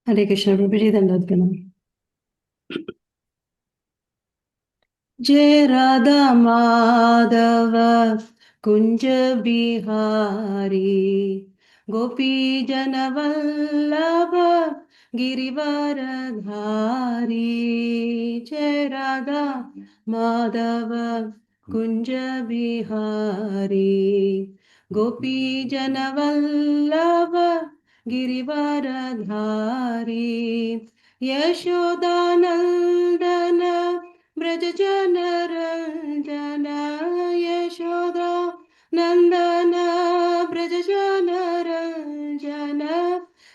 हरे कृष्ण प्रभु जी, दंडवत प्रणाम। जय राधा माधव कुंज बिहारी, गोपी जन वल्लभ गिरिवर धारी। जय राधा माधव कुंज बिहारी, गोपी जन वल्लभ गिरिवर धारी। यशोदानंदन ब्रज जन रंजन, यशोदा नंदन ब्रज जन रंजन,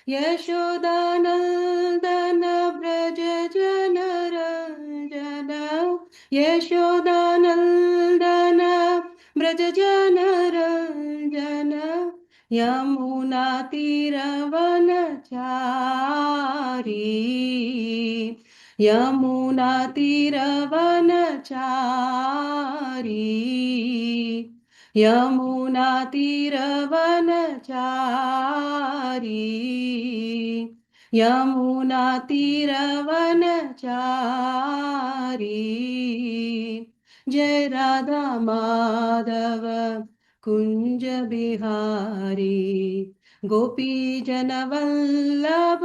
यशोदा नंदन ब्रज जन रंजन, यशोदा नंदन ब्रज जन रंजन। यमुना तीरवन चारी, यमुना तीरवन चारी, यमुना तीरवन चारी, यमुना तीरवन चारी। जय राधा माधव कुंज बिहारी, गोपी जन वल्लभ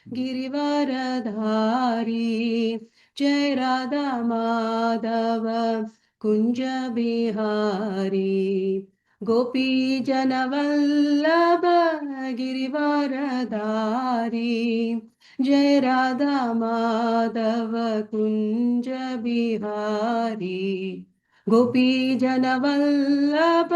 गिरिवर धारी। जय राधा माधव कुंज बिहारी, गोपी जन वल्लभ गिरिवर धारी। जय राधा माधव कुंज बिहारी, गोपी जन वल्लभ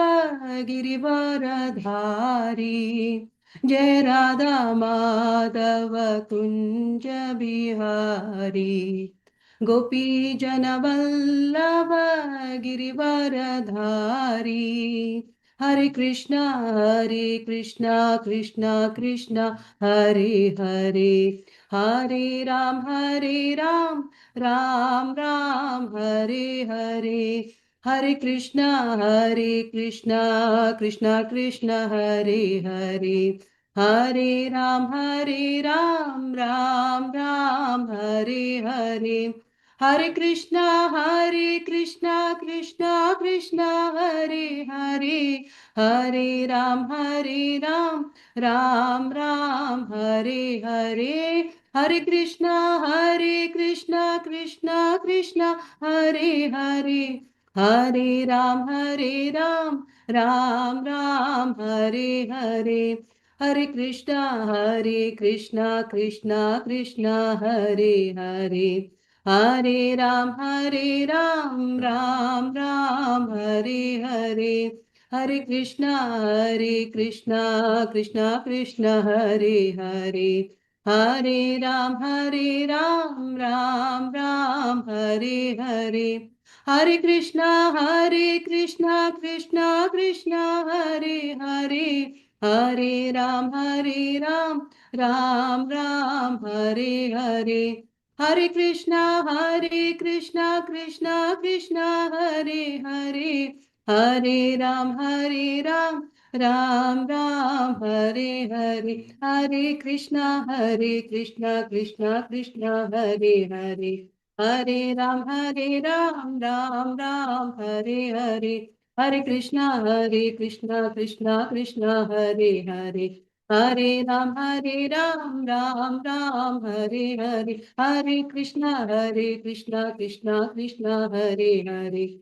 गिरिवर धारी। जय राधा माधव कुंज बिहारी, गोपी जन वल्लभ गिरिवर धारी। हरे कृष्णा कृष्णा कृष्णा हरे हरे, हरे राम राम राम हरे हरे। हरे कृष्णा कृष्णा कृष्णा हरे हरे, हरे राम राम हरे हरे। हरे कृष्णा कृष्णा कृष्णा हरे हरे, हरे राम राम हरे हरे। हरे कृष्णा कृष्णा कृष्णा हरे हरे, हरे राम राम हरे हरे। हरे कृष्णा कृष्णा कृष्णा हरे हरे, हरे राम राम हरे हरे। हरे कृष्णा कृष्णा कृष्णा हरे हरे, हरे राम राम राम हरे हरे। हरे कृष्णा कृष्णा कृष्णा हरे हरे, हरे राम राम हरे हरे। हरे कृष्णा कृष्णा कृष्णा हरे हरे, हरे राम राम हरे हरे। हरे कृष्णा कृष्णा कृष्णा हरे हरे, हरे राम राम हरे हरे। हरे कृष्णा कृष्णा कृष्णा हरे हरे, हरे राम राम हरे हरे। हरे कृष्णा कृष्णा कृष्णा हरे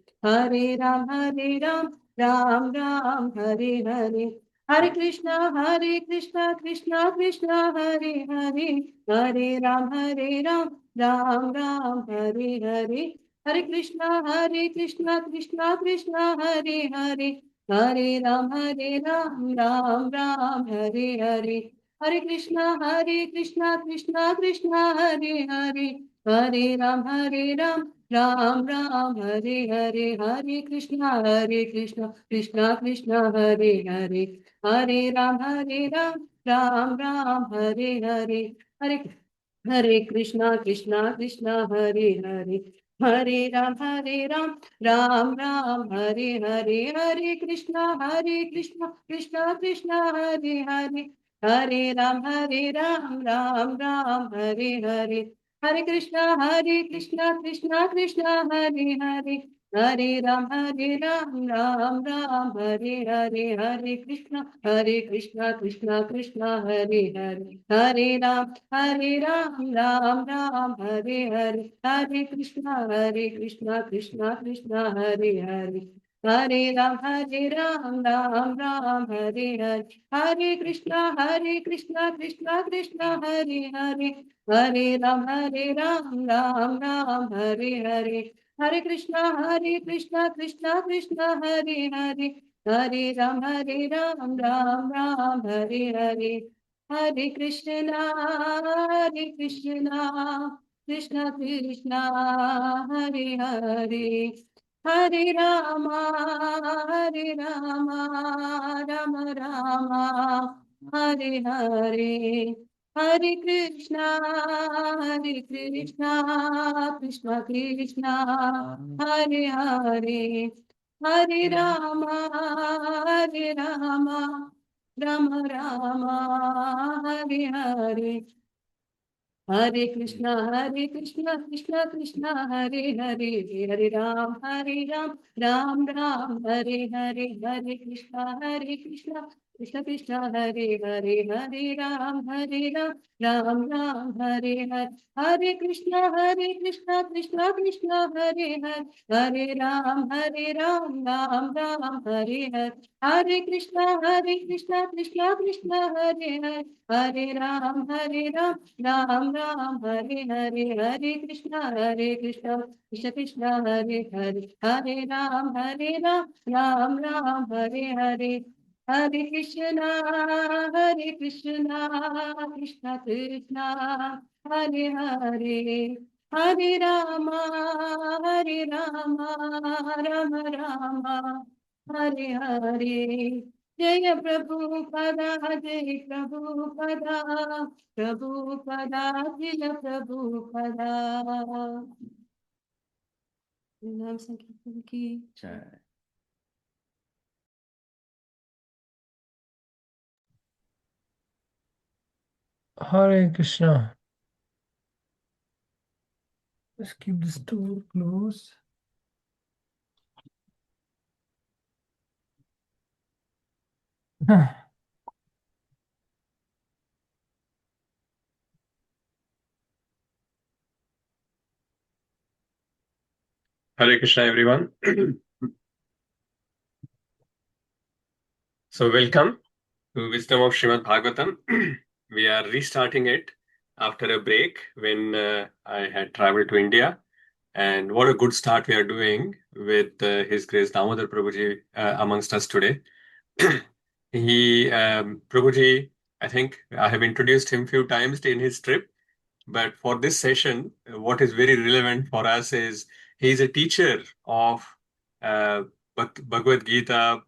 हरे, हरे राम राम हरे हरे। हरे कृष्णा कृष्णा कृष्णा हरे हरे, हरे राम राम हरे हरे। हरे कृष्णा कृष्णा कृष्णा हरे हरे, हरे राम राम हरे हरे। हरे कृष्णा कृष्णा कृष्णा हरे हरे, हरे राम राम हरे हरे। हरे कृष्णा कृष्णा कृष्णा हरे हरे, हरे राम राम हरे हरे। हरे हरे कृष्णा कृष्णा हरे हरे, हरे राम राम हरे हरे। हरे Krishna Krishna Krishna Hare Hare, Hare Ram, Ram Ram, Hare Hare. Hare Krishna, Krishna Krishna, Hare Hare. Hare Ram, Ram Ram, Hare Hare. Hare Krishna, Krishna Krishna, Hare Hare. Hare Ram, Ram Ram, Hare Hare. Hare Krishna, Krishna Krishna, Hare Hare. Hare Ram, Ram Ram, Hare Hare. Hare Krishna, Krishna Krishna, Hare Hare. Hare Ram, Ram Ram, Hare Hare. Hare Krishna, Krishna Krishna, Hare Hare. Hare Ram, Ram Ram, Hare Hare. Hare Krishna, Krishna Krishna, Hare Hare. Hare Rama, Rama Rama, Hare Hare. Hare Krishna, Krishna Krishna, Hare Hare. Hare Rama, Rama Rama, Hare Hare. Hare Krishna, Krishna Krishna, Hare Hare, Hare Ram, Ram Ram, Hare Hare, Hare Krishna, Krishna Krishna, Hare Hare, Hare Ram, Ram Ram, Hare Hare. Hare Krishna, Krishna Krishna, Hare Hare, Hare Ram, Ram Ram, Hare Hare. Hare Krishna, Krishna Krishna, Hare Hare, Hare Ram, Ram Ram, Hare Hare, Hare Krishna, Krishna Krishna, Hare Hare, Hare Ram, Ram Ram, Hare Hare. Hare Krishna, Krishna Krishna, Hare Hare. Hare Rama, Rama Rama, Hare Hare. Jaya Prabhupada, Jai Prabhupada, Prabhupada, Jaya Prabhupada. Nam Sankirtan ki jai. Hare Krishna. Let's keep this door closed. Hare Krishna, everyone. So, welcome to Wisdom of Srimad Bhagavatam. We are restarting it after a break when I had traveled to India. And what a good start we are doing with His Grace Damodar Prabhuji amongst us today. Prabhuji, I think I have introduced him a few times in his trip. But for this session, what is very relevant for us is he is a teacher of Bhagavad Gita,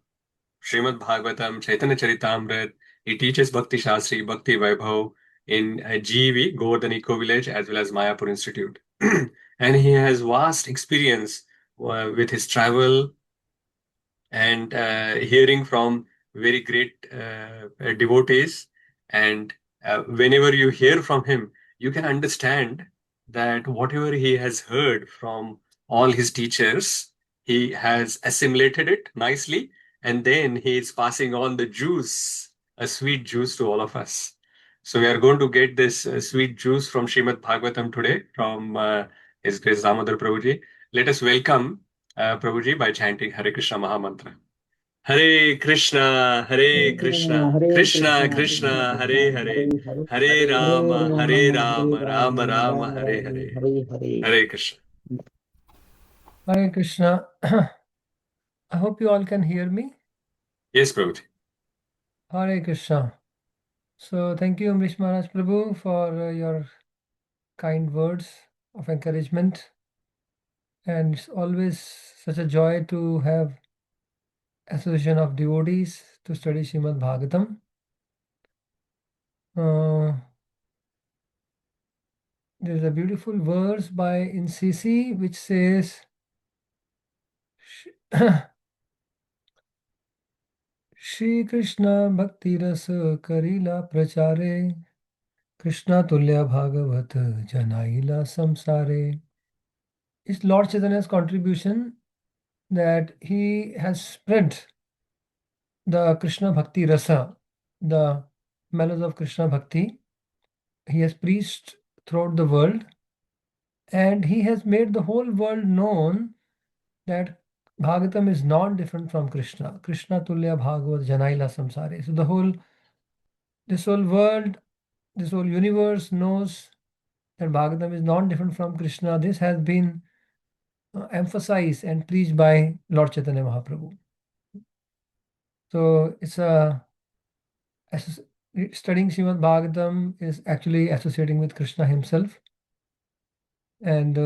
Srimad Bhagavatam, Chaitanya Charitamrita. He teaches Bhakti Shastri, Bhakti Vaibhav in GEV, Govardhan Eco Village, as well as Mayapur Institute. And he has vast experience with his travel and hearing from very great devotees. And whenever you hear from him, you can understand that whatever he has heard from all his teachers, he has assimilated it nicely, and then he is passing on the juice, a sweet juice to all of us. So we are going to get this sweet juice from Srimad Bhagavatam today from His Grace Damodar Prabhuji. Let us welcome Prabhuji by chanting Hare Krishna Mahamantra. Hare Krishna, Krishna Krishna, Hare Hare, Hare Rama, Rama Rama, Hare Hare. Hare Krishna. Hare Krishna. I hope you all can hear me. Yes, Prabhuji. Hare Krishna. So thank you, Amrish Maharaj Prabhu, for your kind words of encouragement. And it's always such a joy to have association of devotees to study Srimad Bhagavatam. There's a beautiful verse by in CC which says, Shri Krishna भक्ति रस करीला प्रचारे कृष्णा तुल्य Bhagavat जनाइला samsare. Is Lord Chaitanya's contribution that he has spread the Krishna Bhakti Rasa, the mellows of Krishna Bhakti. He has preached throughout the world, and he has made the whole world known that Bhagavatam is not different from Krishna. Krishna Tulya Bhagavat Janaila Samsare. So this whole world, this whole universe knows that Bhagavatam is not different from Krishna. This has been emphasized and preached by Lord Chaitanya Mahaprabhu. So it's studying Srimad Bhagavatam is actually associating with Krishna himself. And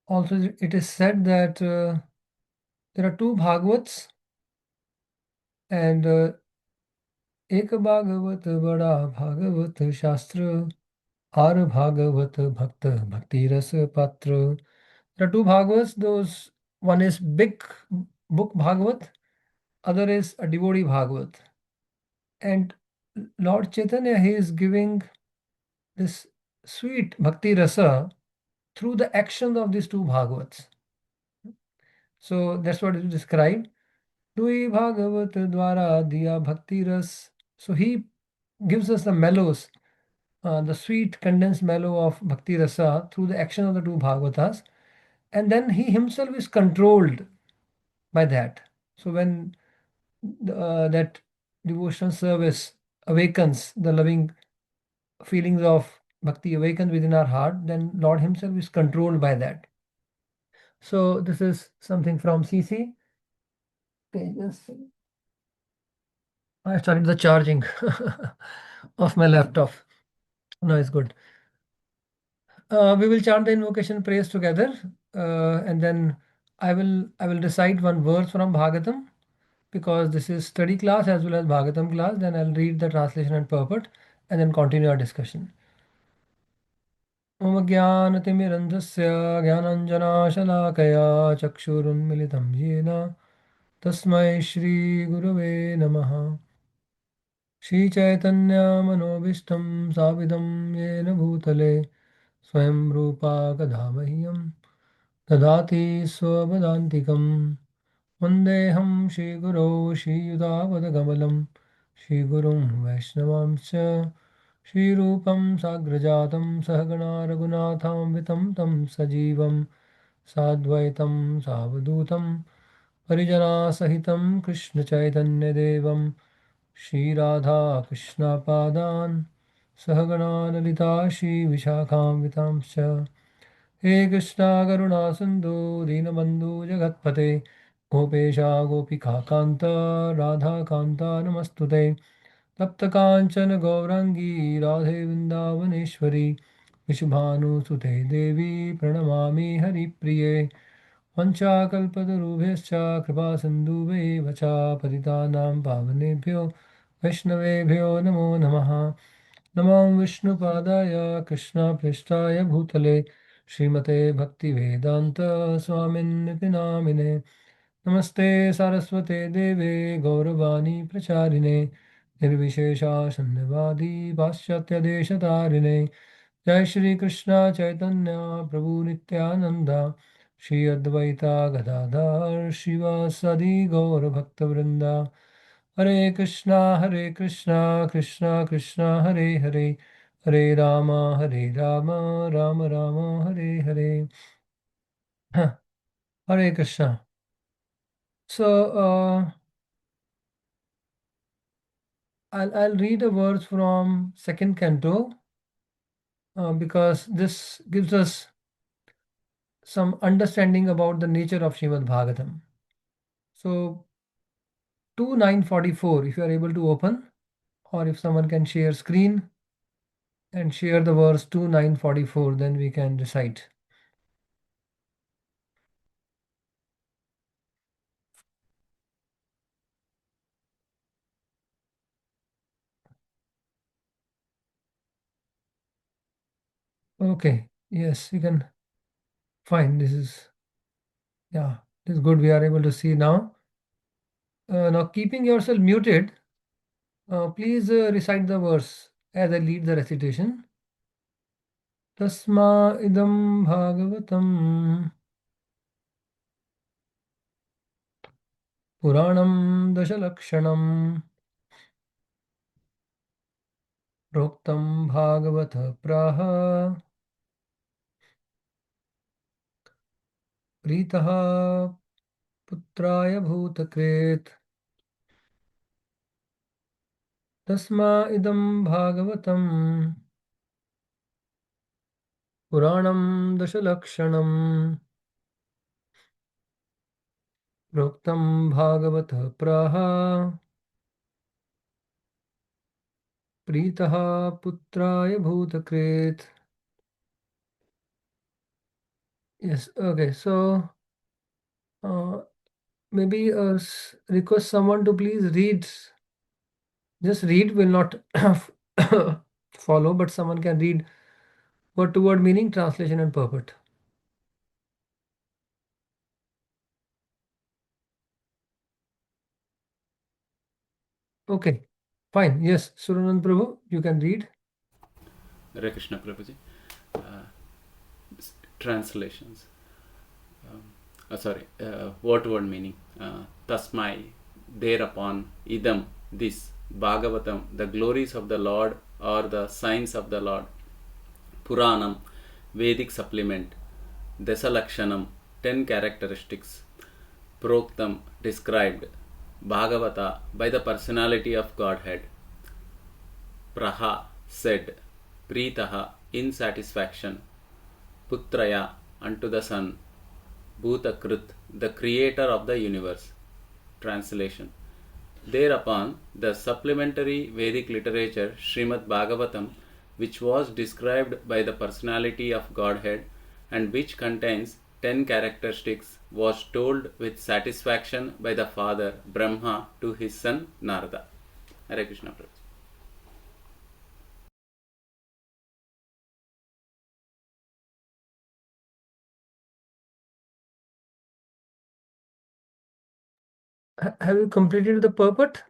also it is said that there are two Bhagavats, and एक भागवत बड़ा भागवत शास्त्र are Bhagavat भक्त भक्ति रस पात्र. There are two Bhagavats. Those one is big book Bhagavat, other is a devotee Bhagavat. And Lord Chaitanya, he is giving this sweet bhakti rasa through the action of these two Bhagavats. So that's what is described. Dui Bhagavat Dwara Diya Bhakti Ras. So he gives us the mellows, the sweet condensed mellow of Bhakti Rasa through the action of the two Bhagavatas, and then he himself is controlled by that. So when that devotional service awakens, the loving feelings of Bhakti awakens within our heart, then Lord himself is controlled by that. So this is something from CC. Okay, just I started the charging of my laptop. No, it's good. We will chant the invocation prayers together, and then I will recite one verse from Bhagavatam, because this is study class as well as Bhagavatam class. Then I'll read the translation and purport, and then continue our discussion. Om Jnanatimirandhasya Jnananjana Chakshurunmilitam Yena Tasmai Shri Gurave Namaha. Shri Chaitanya Manobishtam Savidam Yena Bhutale Swayam Rupa Gadamahyam Dadati Swabhadantikam Vandeham Shri Guru Shri Yudavadagabalam Shri Gurum Vaishnavamsya Shri Rupam Sagrajatam Sahagana Raghunatham Vitam Tam Sajivam Sadvaitam Savadutam Parijana Sahitam Krishna Chaitanya Devam Shri Radha Krishna Padan Sahagana Lalita Shri Vishakam Vitamsya. हे कृष्णा करुणा सिंधु दीनबंधु जगत्पते गोपेशा गोपिका कांत राधा कांता नमस्तुते तप्त कांचन गौरांगी राधे वृंदावनेश्वरी विशुभानुसुते देवी प्रणमामि हरिप्रिये वंशाकल्पतरुभ्यश्च कृपा सिन्धुभ्येव च पतितानां पावनेभ्यो वैष्णवेभ्यो नमो नमः. नमो विष्णुपादाय कृष्णपृष्ठाय भूतले श्रीमते भक्तिवेदान्त स्वामिन्निति नामिने. नमस्ते सारस्वते देवे गौरवाणी प्रचारिणे निर्विशेषा शून्यवादी पाश्चात्यदेशतारिणे. जय श्री कृष्ण चैतन्य प्रभु नित्यानंद श्री अद्वैता गदाधर शिवासादि गौर भक्तवृंदा. हरे Krishna Krishna Krishna Hare Hare Hare Ram Ram Ram Hare Hare. Hare Krishna. So I'll read a verse from second canto, because this gives us some understanding about the nature of Srimad Bhagavatam. So 2944, if you are able to open, or if someone can share screen and share the verse 2944, then we can recite. Okay, yes, you can. Fine, this is, yeah, this is good. We are able to see now. Now, keeping yourself muted, please recite the verse as I lead the recitation. Tasma idam bhagavatam Puranam Dashalakshanam Proktam Bhagavata Praha Pritaha Putraya Bhutakret Tasma idam Bhagavatam Puranam Dashalakshanam Proktam Bhagavata Praha Pritaha Putraya Bhutakret. Yes, okay, so maybe request someone to please read. Just read will not follow, but someone can read word to word meaning, translation, and purport. Okay, fine. Yes, Suranand Prabhu, you can read. Hare Krishna Prabhuji. Translations. Word to word meaning. Tasmai, thereupon, idam, this, Bhagavatam, the glories of the Lord or the signs of the Lord. Puranam, Vedic supplement. Dasalakshanam, 10 characteristics. Proktam, described. Bhagavata, by the personality of Godhead. Praha, said. Pritaha, in satisfaction. Putraya, unto the Son. Bhutakrit, the creator of the universe. Translation. Thereupon, the supplementary Vedic literature Srimad Bhagavatam, which was described by the personality of Godhead and which contains 10 characteristics, was told with satisfaction by the Father Brahma to his son Narada. Hare Krishna Prabhu. Have you completed the purport?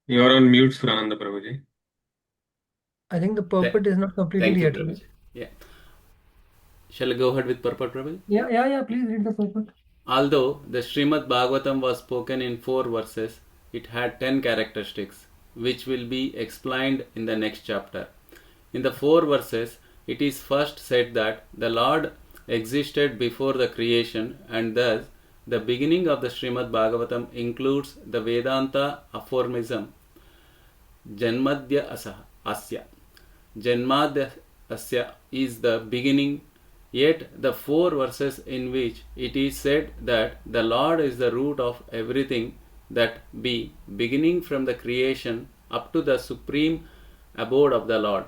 You are on mute, Surananda Prabhuji. I think the purport is not completed Thank you, yet. Prabhuji. Yeah. Shall I go ahead with purport, Prabhuji? Yeah. Please read the purport. Although the Srimad Bhagavatam was spoken in 4 verses, it had 10 characteristics, which will be explained in the next chapter. In the 4 verses, it is first said that the Lord existed before the creation, and thus the beginning of the Srimad Bhagavatam includes the Vedanta aphorism Janmadya Asya. Janmadya Asya is the beginning. Yet the 4 verses in which it is said that the Lord is the root of everything that be, beginning from the creation up to the supreme abode of the Lord,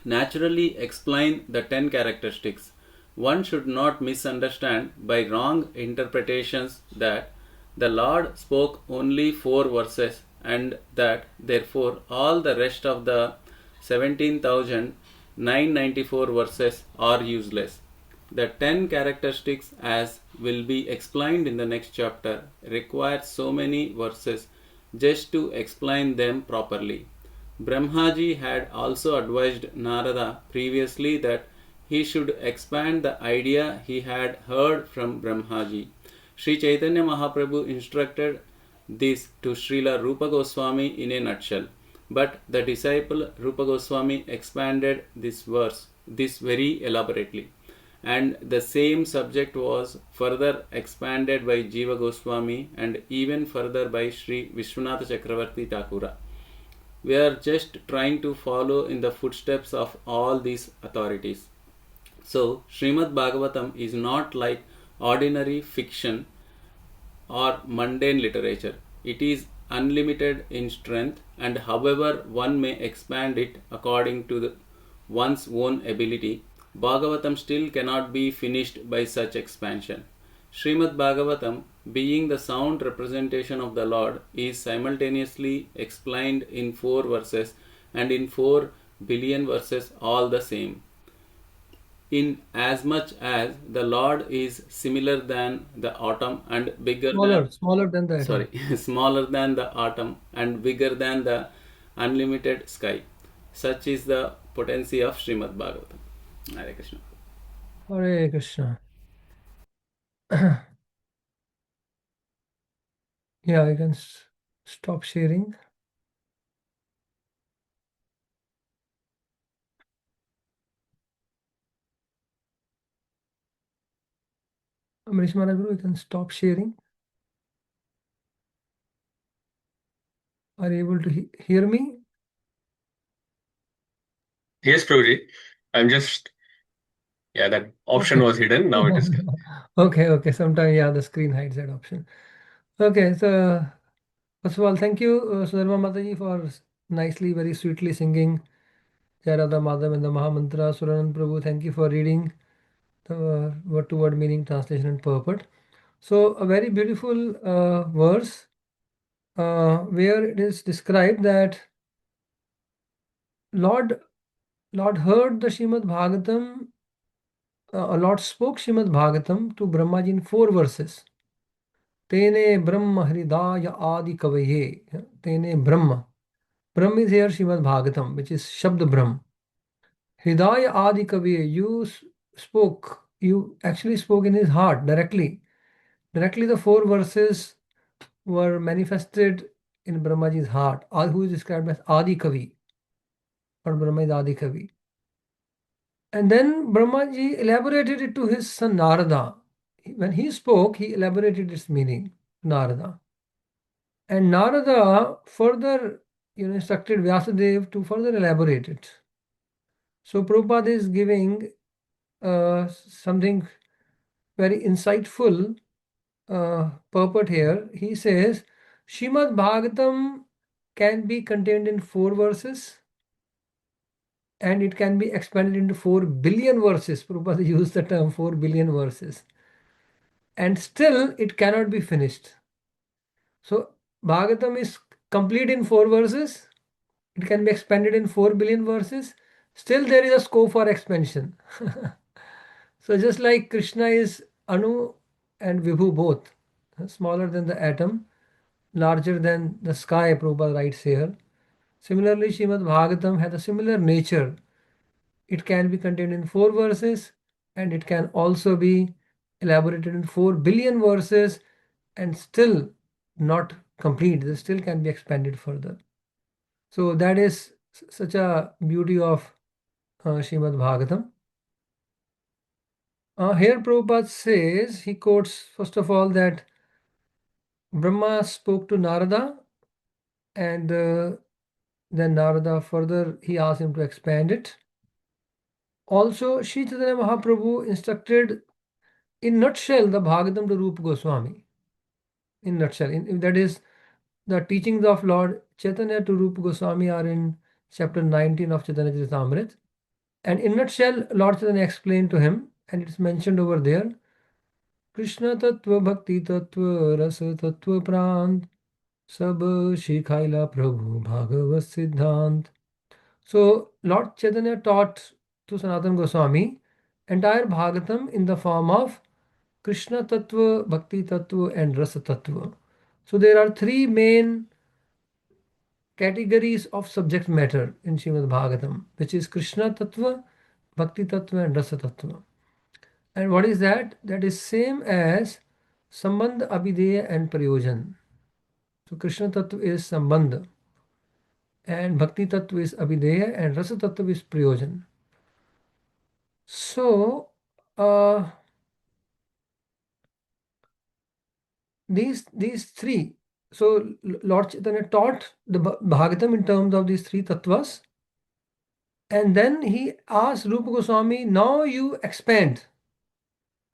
naturally explain the 10 characteristics. One should not misunderstand by wrong interpretations that the Lord spoke only 4 verses and that therefore all the rest of the 17,994 verses are useless. The 10 characteristics, as will be explained in the next chapter, require so many verses just to explain them properly. Brahmaji had also advised Narada previously that he should expand the idea he had heard from Brahmaji. Sri Chaitanya Mahaprabhu instructed this to Srila Rupa Goswami in a nutshell. But the disciple Rupa Goswami expanded this very elaborately, and the same subject was further expanded by Jiva Goswami and even further by Sri Vishwanatha Chakravarti Thakura. We are just trying to follow in the footsteps of all these authorities. So, Srimad Bhagavatam is not like ordinary fiction or mundane literature. It is unlimited in strength, and however one may expand it according to one's own ability, Bhagavatam still cannot be finished by such expansion. Srimad Bhagavatam, being the sound representation of the Lord, is simultaneously explained in 4 verses and in 4 billion verses all the same. in as much as the Lord is similar than the atom and bigger Smaller than the atom. sorry smaller than the atom and bigger than the unlimited sky. Such is the potency of Srimad Bhagavatam. Hare Krishna. Hare Krishna. Yeah, you can stop sharing. Amrish Maharaj, you can stop sharing. Are you able to hear me? Yes, Prabhuji. I'm just, yeah, that option was hidden. Now it is. Okay. Sometimes, yeah, the screen hides that option. Okay, so first of all, thank you, Sudarma Mataji, for nicely, very sweetly singing Jai Radha Madhav and the Mahamantra. Suranand Prabhu, thank you for reading the word to word meaning, translation, and purport. So, a very beautiful verse where it is described that Lord heard the Shrimad Bhagavatam, Lord spoke Shrimad Bhagavatam to Brahmaji in 4 verses. Tene Brahma Hridaya Adi Kavaye. Tene Brahma. Brahma is here Shrimad Bhagavatam, which is Shabd Brahm. Hridaya Adi Kavaye. You actually spoke in his heart directly. Directly the 4 verses were manifested in Brahmaji's heart, who is described as Adi Kavi, or Brahma is Adi Kavi. And then Brahmaji elaborated it to his son Narada. When he spoke, he elaborated its meaning, Narada. And Narada further instructed Vyasadeva to further elaborate it. So Prabhupada is giving something very insightful purport here. He says, Shrimad Bhagavatam can be contained in 4 verses and it can be expanded into 4 billion verses. Prabhupada used the term 4 billion verses. And still it cannot be finished. So Bhagavatam is complete in 4 verses. It can be expanded in 4 billion verses. Still there is a scope for expansion. So just like Krishna is Anu and Vibhu both, smaller than the atom, larger than the sky, Prabhupada writes here. Similarly, Srimad Bhagavatam has a similar nature. It can be contained in 4 verses and it can also be elaborated in 4 billion verses and still not complete. This still can be expanded further. So that is such a beauty of Srimad Bhagavatam. Here Prabhupada says, he quotes first of all that Brahma spoke to Narada and then Narada further he asked him to expand it. Also, Sri Chaitanya Mahaprabhu instructed in nutshell the Bhagavatam to Rupa Goswami. In nutshell, that is the teachings of Lord Chaitanya to Rupa Goswami are in chapter 19 of Chaitanya Charitamrita. And in nutshell, Lord Chaitanya explained to him, and it's mentioned over there, Krishna Tattva Bhakti Tattva Rasa Tattva Prant Sab Shikhaila Prabhu Bhagavad Siddhant. So Lord Chaitanya taught to Sanatana Goswami entire Bhagavatam in the form of Krishna Tattva, Bhakti Tattva and Rasa Tattva. So there are 3 main categories of subject matter in Srimad Bhagavatam, which is Krishna Tattva, Bhakti Tattva and Rasa Tattva. And what is that? That is same as Sambandha, Abhideya and Prayojan. So Krishna Tattva is Sambandha and Bhakti Tattva is Abhideya and Rasa Tattva is Prayojan. So these 3. So Lord Chaitanya taught the Bhagavatam in terms of these 3 tattvas. And then he asked Rupa Goswami, now you expand.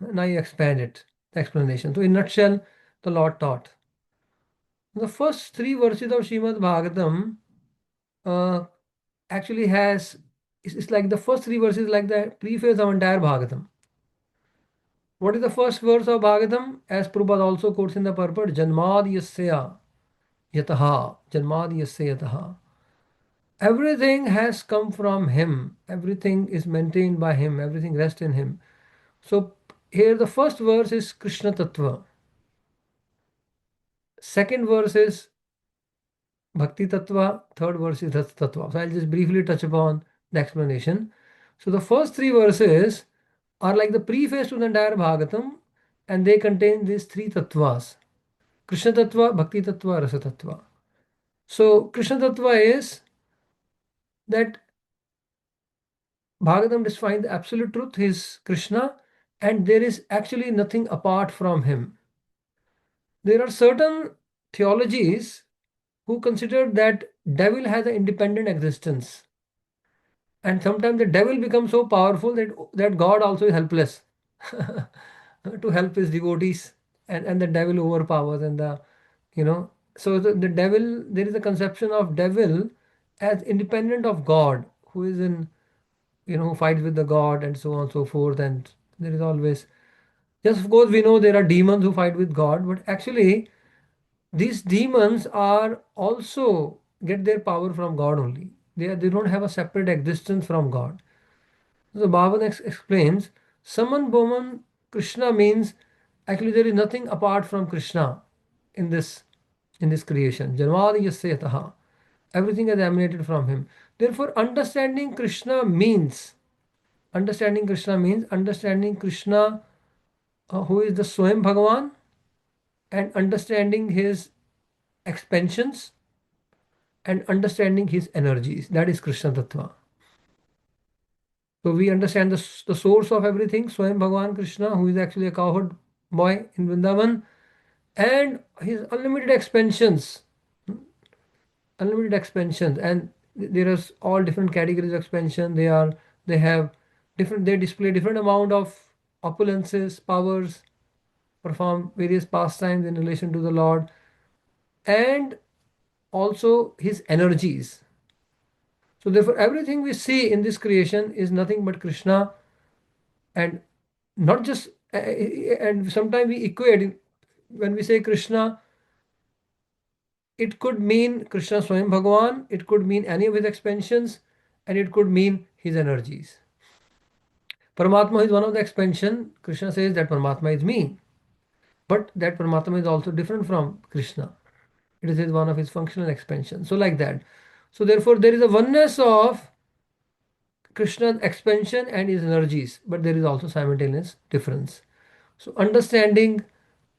Now you expand it, the explanation. So in nutshell, the Lord taught. The first 3 verses of Srimad Bhagavatam actually it's like the first 3 verses like the preface of entire Bhagavatam. What is the first verse of Bhagavatam? As Prabhupada also quotes in the purport, Janmad Yasya Yataha. Janmad Yasya Yataha. Everything has come from him. Everything is maintained by him. Everything rests in him. So here the first verse is Krishna Tattva. Second verse is Bhakti Tattva. Third verse is Rasa Tattva. So I'll just briefly touch upon the explanation. So the first three verses are like the preface to the entire Bhagavatam, and they contain these three tattvas: Krishna Tattva, Bhakti Tattva, Rasa Tattva. So Krishna Tattva is that Bhagavatam defines the absolute truth, is Krishna, and there is actually nothing apart from him. There are certain theologies who consider that devil has an independent existence, and sometimes the devil becomes so powerful that God also is helpless to help his devotees, and the devil overpowers, and so the devil, there is a conception of devil as independent of God, who is in, who fights with the God and so on and so forth. And there is always, yes, of course we know there are demons who fight with God, but actually these demons are also get their power from God only. They don't have a separate existence from God. So Bhavan explains, Saman Boman Krishna means actually there is nothing apart from Krishna in this creation. Janmadi yasya yataha. Everything has emanated from him. Therefore, understanding Krishna, who is the Swayam Bhagavan, and understanding his expansions and understanding his energies. That is Krishna Tattva. So we understand the source of everything, Swayam Bhagavan Krishna, who is actually a cowherd boy in Vrindavan, and his unlimited expansions. And there are all different categories of expansion. They display different amount of opulences, powers, perform various pastimes in relation to the Lord, and also his energies. So therefore everything we see in this creation is nothing but Krishna, and not just and sometimes we equate, when we say Krishna, it could mean Krishna Swayam Bhagavan, it could mean any of his expansions, and it could mean his energies. Paramatma is one of the expansion. Krishna says that Paramatma is me, but that Paramatma is also different from Krishna. It is one of his functional expansions. So like that. So therefore there is a oneness of Krishna's expansion and his energies, but there is also simultaneous difference. So understanding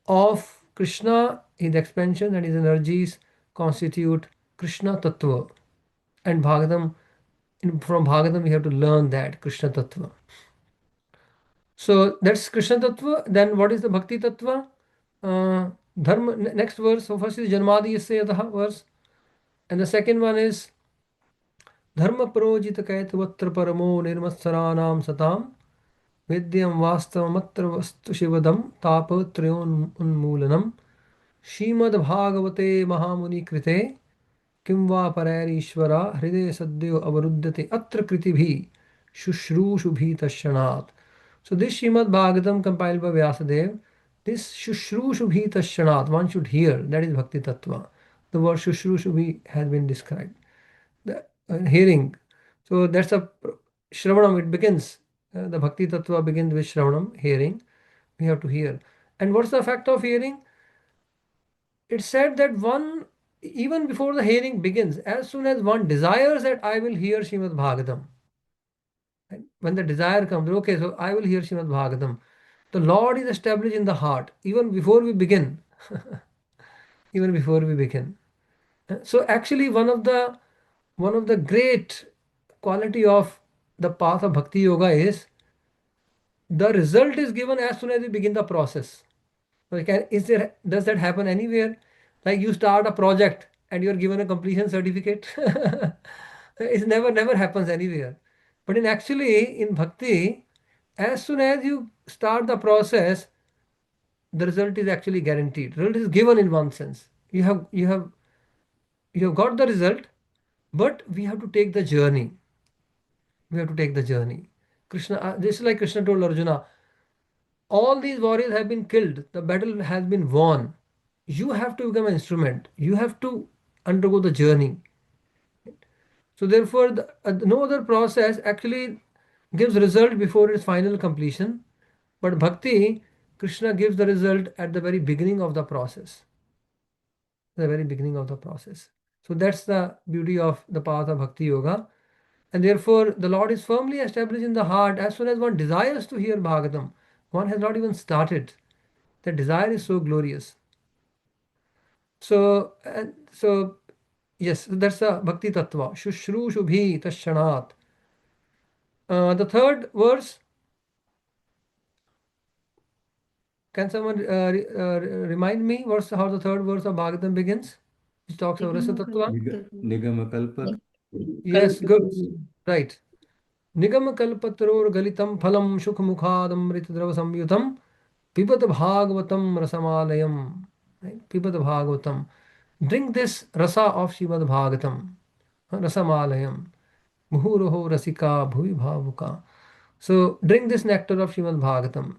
of Krishna, his expansion and his energies constitute Krishna Tattva. And from Bhagavatam we have to learn that Krishna Tattva. So that's Krishna Tattva. Then what is the Bhakti Tattva? Dharma, next verse. So first is Janmadi Yasya Yataha verse. And the second one is Dharma Projita Kaitavatra Paramo Nirmatsharanam Satam Vidyam Vastavamatra Vastu Shivadam Tapatrayon Unmulanam Shrimad Bhagavate Mahamuni Krite Kim va Parayishvara Hriday Sadhyo Avaruddhate Atra Kritibhi Shushrushu Tashanat. So this Srimad Bhagavatam compiled by Vyasadeva, this Shushrushu Tashanat, one should hear, that is Bhakti Tattva. The word Shushrushu has been described. The hearing. So that's a Shravanam, it begins. The Bhakti Tattva begins with Shravanam, hearing. We have to hear. And what's the effect of hearing? It's said that one, even before the hearing begins, as soon as one desires that I will hear Srimad Bhagavatam, when the desire comes, okay, so I will hear Srimad Bhagavatam, the Lord is established in the heart, even before we begin. Even before we begin. So actually one of the great quality of the path of Bhakti Yoga is the result is given as soon as we begin the process. Does that happen anywhere? Like you start a project and you're given a completion certificate. It never happens anywhere. But in Bhakti, as soon as you start the process, the result is actually guaranteed. Result is given in one sense. You have got the result, but we have to take the journey. We have to take the journey. Krishna, this is like Krishna told Arjuna, all these warriors have been killed, the battle has been won. You have to become an instrument. You have to undergo the journey. So therefore, no other process actually gives result before its final completion. But bhakti, Krishna gives the result at the very beginning of the process. The very beginning of the process. So that's the beauty of the path of Bhakti Yoga. And therefore, the Lord is firmly established in the heart as soon as one desires to hear Bhagavatam. One has not even started. The desire is so glorious. So yes, that's the Bhakti Tattva. Shushru Shubhi Tashanat. The third verse, can someone remind me how the third verse of Bhagavatam begins? It talks of Rasa Tattva. Nigamakalpa. Yes, good. Right. निगमकल्पतरोर्गलितं फलं सुखमुखादमृतद्रवसंयुतं पिबत भागवतं रसमालयम्. Right? Pibat Bhagavatam. Drink this rasa of Srimad Bhagavatam. Rasamalayam. Muhuroho rasika bhuvi bhavuka. So drink this nectar of Srimad Bhagavatam.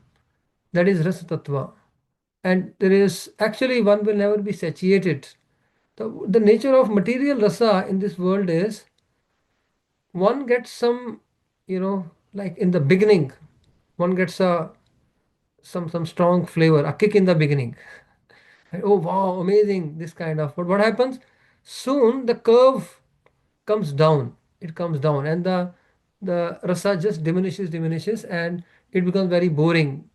That is rasa tattva. And there is actually one will never be satiated. The nature of material rasa in this world is one gets some, like in the beginning, one gets some strong flavor, a kick in the beginning. And, oh wow, amazing, this kind of. But what happens? Soon the curve comes down. It comes down, and the rasa just diminishes, and it becomes very boring,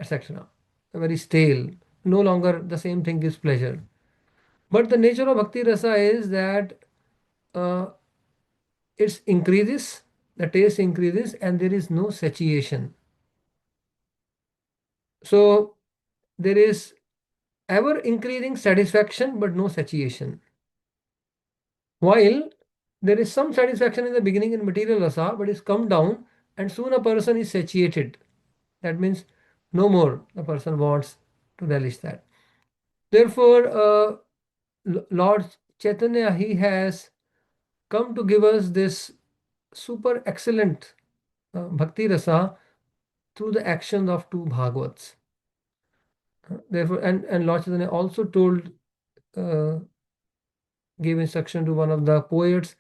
etc. Very stale. No longer the same thing gives pleasure. But the nature of bhakti rasa is that uh, it increases, the taste increases, and there is no satiation. So there is ever increasing satisfaction but no satiation. While there is some satisfaction in the beginning in material rasa, but it's come down, and soon a person is satiated. That means no more the person wants to relish that. Therefore, Lord Chaitanya, he has come to give us this super excellent bhakti rasa through the action of two Bhagavats. Therefore, and Lord Chaitanya also gave instruction to one of the poets,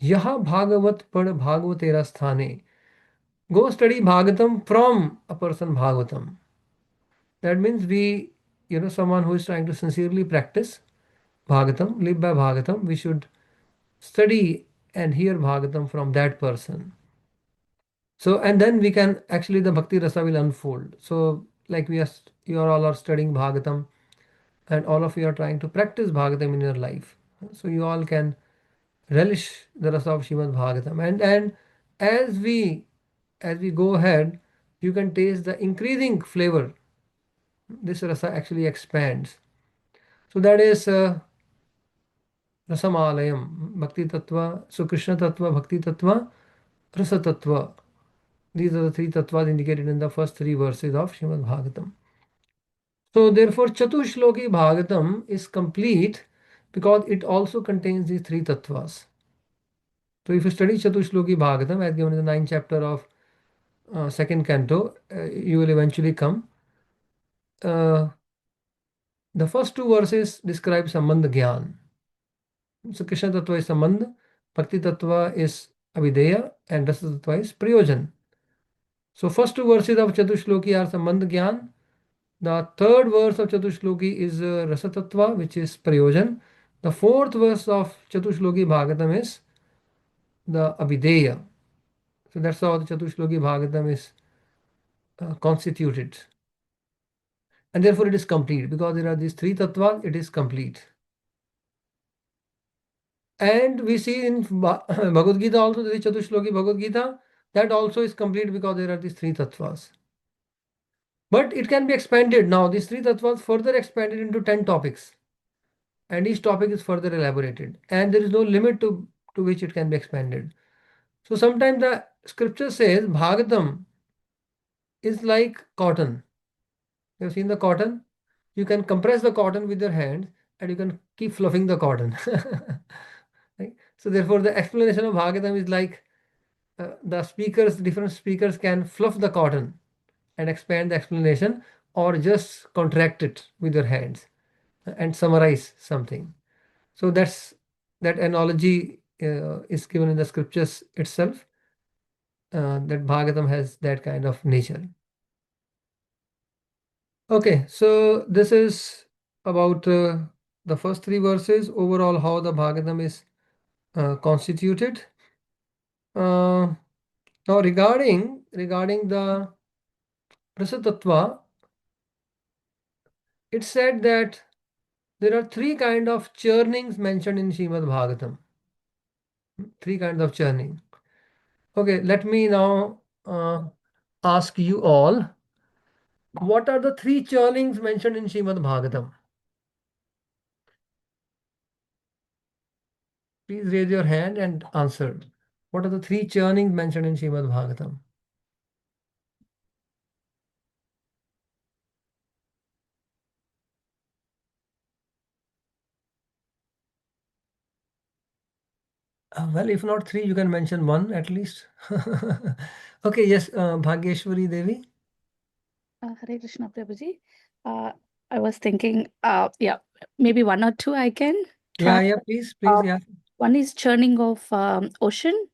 Yaha Bhagavat Pad Bhagavatera Sthane. Go study Bhagavatam from a person Bhagavatam. That means someone who is trying to sincerely practice Bhagavatam, live by Bhagavatam, we should study and hear Bhagavatam from that person. So, and then we can actually the Bhakti Rasa will unfold. So, like you all are studying Bhagavatam, and all of you are trying to practice Bhagavatam in your life. So, you all can relish the rasa of Srimad Bhagavatam. And as we go ahead, you can taste the increasing flavor. This rasa actually expands. So that is Rasamalayam, Bhakti Tattva, so Krishna Tattva, Bhakti Tattva, Rasa Tattva. These are the three tattvas indicated in the first three verses of Srimad Bhagavatam. So therefore, Chatushloki Bhagavatam is complete because it also contains these three tattvas. So if you study Chatushloki Bhagavatam as given in the 9th chapter of second canto, you will eventually come. The first two verses describe Sambandha Gyan. So Krishna Tattva is Sambandha, Bhakti Tattva is Avideya, and Rasa Tattva is Prayojan. So first two verses of Chatushloki are Sambandha Gyan. The third verse of Chatushloki is Rasa Tattva, which is Prayojan. The fourth verse of Chatushloki Bhagavatam is the Avideya. So that's how the Chatushloki Bhagavatam is constituted. And therefore it is complete. Because there are these three tattvas, it is complete. And we see in Bhagavad Gita also, the Chatushloki Bhagavad Gita, that also is complete because there are these three tattvas. But it can be expanded now. These three tattvas further expanded into 10 topics. And each topic is further elaborated. And there is no limit to which it can be expanded. So sometimes the scripture says Bhagavatam is like cotton. You have seen the cotton? You can compress the cotton with your hand and you can keep fluffing the cotton. Right? So therefore the explanation of Bhagavatam is like different speakers can fluff the cotton and expand the explanation, or just contract it with your hands and summarize something. So that analogy is given in the scriptures itself, that Bhagavatam has that kind of nature. Okay, so this is about the first three verses, overall how the Bhagavatam is constituted. Now regarding the Prasatattva, it said that there are three kind of churnings mentioned in Srimad Bhagavatam. Three kinds of churning. Okay, let me now ask you all, what are the three churnings mentioned in Srimad Bhagavatam? Please raise your hand and answer. What are the three churnings mentioned in Srimad Bhagavatam? Well, if not three, you can mention one at least. Okay, yes, Bhagyeshwari Devi. Hare Krishna Prabhuji. I was thinking, yeah, maybe one or two I can try. Yeah, please, Uh, yeah. One is churning of ocean,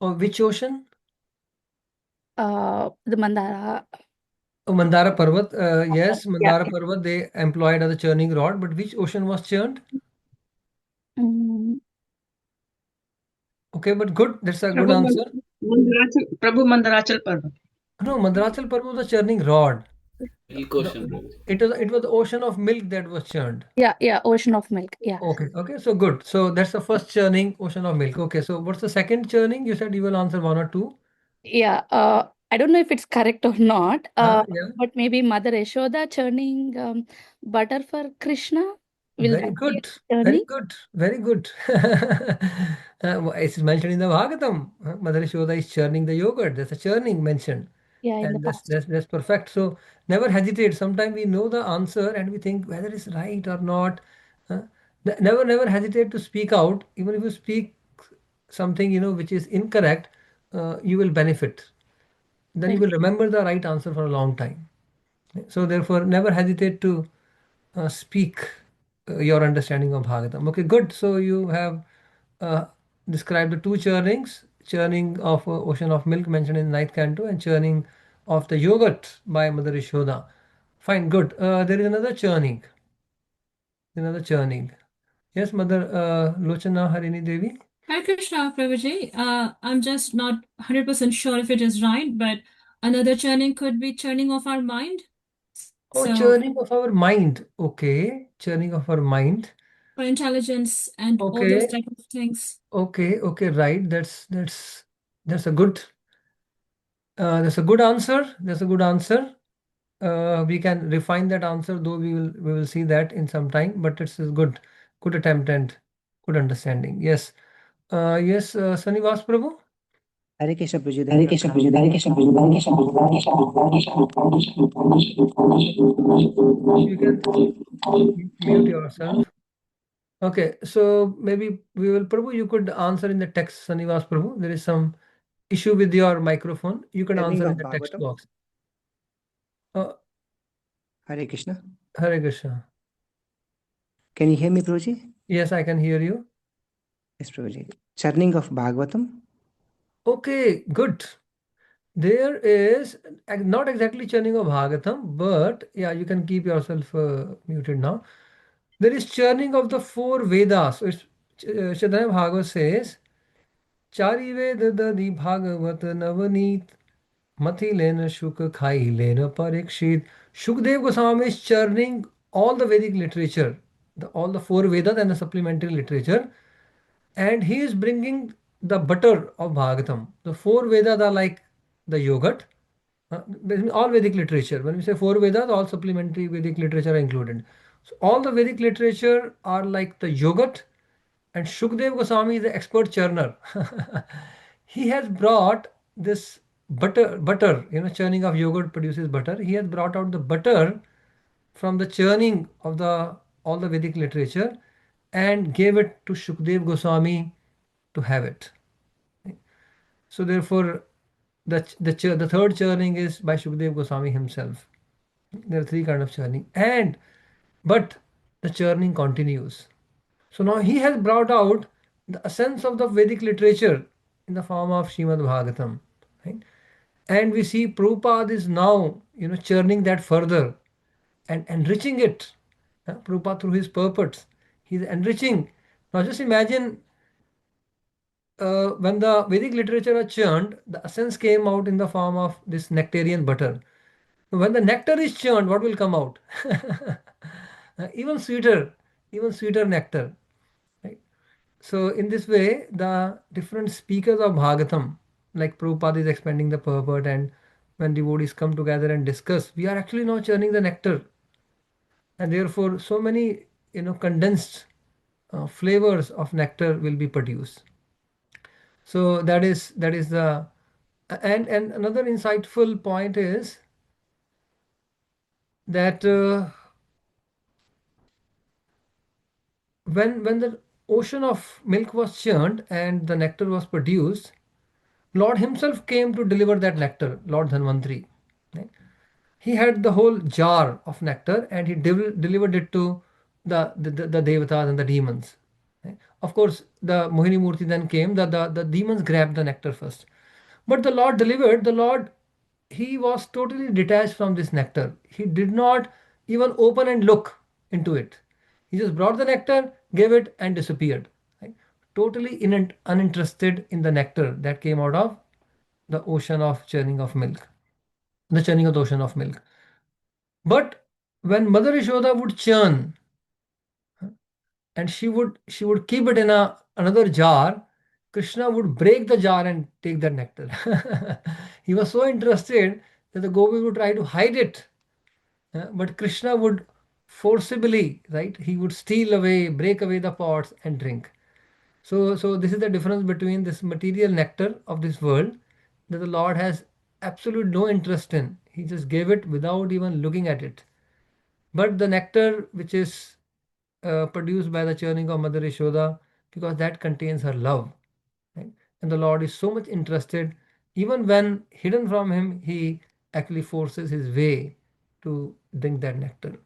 Oh, which ocean? the Mandara. Oh, Mandara Parvat. Yes, Yeah. Mandara Parvat, they employed as a churning rod, but which ocean was churned? Mm, Okay, but good. That's a good Prabhu answer. Prabhu Mandarachal Parvat. No, Mandarachal Parvat was a churning rod. Milk ocean, Prabhuji. It was the ocean of milk that was churned. yeah, ocean of milk. Yeah. Okay, so good. So that's the first churning, ocean of milk. Okay, so what's the second churning? You said you will answer one or two. Yeah. I don't know if it's correct or not. Yeah. But maybe Mother Yashoda churning butter for Krishna. Will Very that be good. churning? Very good. It's mentioned in the Bhagavatam. Mother Yashoda is churning the yogurt. There's a churning mentioned. Yeah, in the And past. that's perfect. So never hesitate. Sometimes we know the answer and we think whether it's right or not. Uh, never hesitate to speak out. Even if you speak something which is incorrect, you will benefit. Then you will remember the right answer for a long time. So therefore, never hesitate to speak your understanding of Bhagavatam. Okay, good. So you have uh, described the two churnings, churning of ocean of milk mentioned in ninth canto and churning of the yogurt by Mother Yashoda. Fine, good. There is another churning. Yes, Mother Lochana Harini Devi. Hare Krishna, Prabhuji. I'm just not 100% sure if it is right, but another churning could be churning of our mind. Oh, So, churning of our mind. Okay, churning of our mind. for intelligence and all those Okay, type of things. okay, right. That's a good answer. That's a good answer. We can refine that answer, though we will see that in some time. But it's a good attempt and good understanding. Yes, yes, Sanivas Prabhu. Hare Krishna Prabhuji. Hare Krishna Prabhuji, Hare Krishna Prabhuji, Hare Krishna Prabhuji, Hare Krishna Prabhuji, You can mute yourself. Okay, so maybe we will, Prabhu, you could answer in the text, Sanivas Prabhu. There is some issue with your microphone. You can Churning answer in of the text Bhagavatam. box. Hare Krishna. Hare Krishna. Can you hear me, Prabhuji? Yes, I can hear you. Yes, Prabhuji. Churning of Bhagavatam. Okay, good. There is not exactly churning of Bhagavatam, but yeah, you can keep yourself muted now. There is churning of the four Vedas. So it's Chaitanya Bhagavat says, Chari Veda Dadi Bhagavat Navaneet Mati Lena Shuk Khai Lena Parikshit. Shukdev Goswami is churning all the Vedic literature, all the four Vedas and the supplementary literature, and he is bringing the butter of Bhagavatam. The four Vedas are like the yogurt. Basically all Vedic literature. When we say four Vedas, all supplementary Vedic literature are included. So all the Vedic literature are like the yogurt, and Shukdev Goswami is the expert churner. He has brought this butter, churning of yogurt produces butter. He has brought out the butter from the churning of all the Vedic literature and gave it to Shukdev Goswami to have it. So therefore, the third churning is by Shukdev Goswami himself. There are three kind of churning, but the churning continues. So now he has brought out the essence of the Vedic literature in the form of Srimad Bhagavatam, right? And we see Prabhupada is now, churning that further and enriching it. Prabhupada through his purports, he's enriching. Now just imagine when the Vedic literature was churned, the essence came out in the form of this nectarian butter. When the nectar is churned, what will come out? Even sweeter, even sweeter nectar. Right? So in this way, the different speakers of Bhagavatam, like Prabhupada is expanding the purport, and when devotees come together and discuss, we are actually now churning the nectar, and therefore so many condensed flavors of nectar will be produced. So that is the and another insightful point is that when the ocean of milk was churned and the nectar was produced, Lord himself came to deliver that nectar, Lord Dhanvantari. Right? He had the whole jar of nectar and he delivered it to the devatas and the demons. Right? Of course, the Mohini Murti then came, the demons grabbed the nectar first. But the Lord delivered, the Lord, he was totally detached from this nectar. He did not even open and look into it. He just brought the nectar, gave it, and disappeared. Right? Totally uninterested in the nectar that came out of the ocean of churning of milk, the churning of the ocean of milk. But when Mother Yashoda would churn, and she would keep it in another jar, Krishna would break the jar and take that nectar. He was so interested that the gopi would try to hide it, but Krishna would forcibly, right? He would steal away, break away the pots and drink. So this is the difference between this material nectar of this world that the Lord has absolute no interest in. He just gave it without even looking at it. But the nectar which is produced by the churning of Mother Yashoda, because that contains her love. Right? And the Lord is so much interested, even when hidden from him, he actually forces his way to drink that nectar.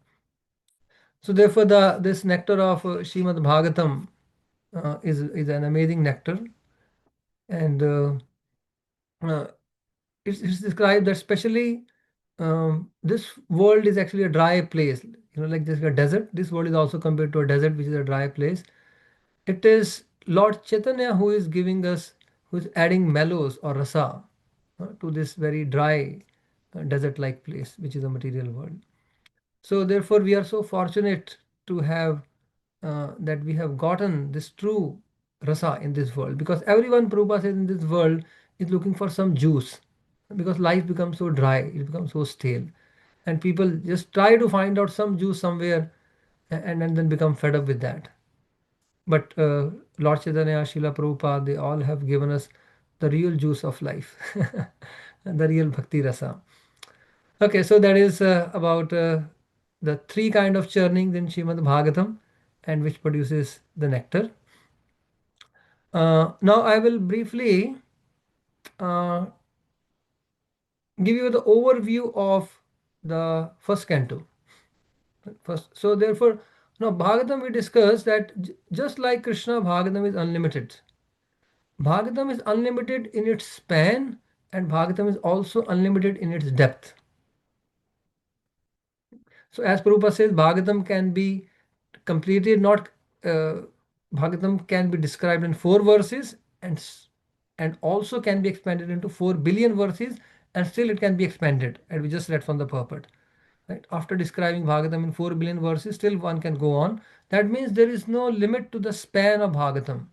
So therefore, this nectar of Srimad Bhagavatam is an amazing nectar, and uh, it's described that especially this world is actually a dry place. Like this a desert. This world is also compared to a desert, which is a dry place. It is Lord Chaitanya who is giving us, who is adding mellows or rasa to this very dry desert-like place, which is the material world. So therefore, we are so fortunate to have that we have gotten this true rasa in this world, because everyone, Prabhupada says, in this world is looking for some juice, because life becomes so dry, it becomes so stale, and people just try to find out some juice somewhere and then become fed up with that. But Lord Chaitanya, Srila Prabhupada, they all have given us the real juice of life, the real bhakti rasa. Okay, so that is about the three kind of churning in Srimad Bhagavatam, and which produces the nectar. Now I will briefly uh, give you the overview of the first canto. So therefore, now Bhagavatam we discussed that just like Krishna, Bhagavatam is unlimited. Bhagavatam is unlimited in its span, and Bhagavatam is also unlimited in its depth. So as Prabhupada says, Bhagavatam can be completed, not Bhagavatam can be described in 4 verses, and also can be expanded into 4 billion verses, and still it can be expanded. And we just read from the purport. Right? After describing Bhagavatam in 4 billion verses, still one can go on. That means there is no limit to the span of Bhagavatam.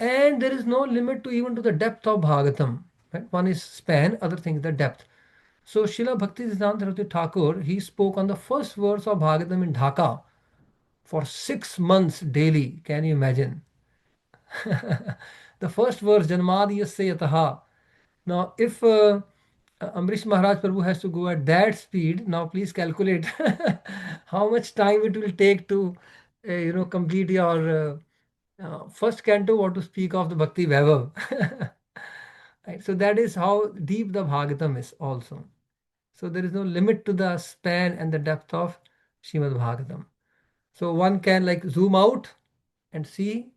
And there is no limit to even to the depth of Bhagavatam. Right? One is span, other thing is the depth. So Srila Bhaktisiddhanta Saraswati Thakur, he spoke on the first verse of Bhagavatam in Dhaka for 6 months daily. Can you imagine? The first verse, Janmadiyasya Yataha. Now, if Amrish Maharaj Prabhu has to go at that speed, now please calculate how much time it will take to, complete your first canto, or to speak of the Bhakti Vaibhav. Right? So that is how deep the Bhagavatam is also. So there is no limit to the span and the depth of Srimad Bhagavatam. So one can like zoom out and see,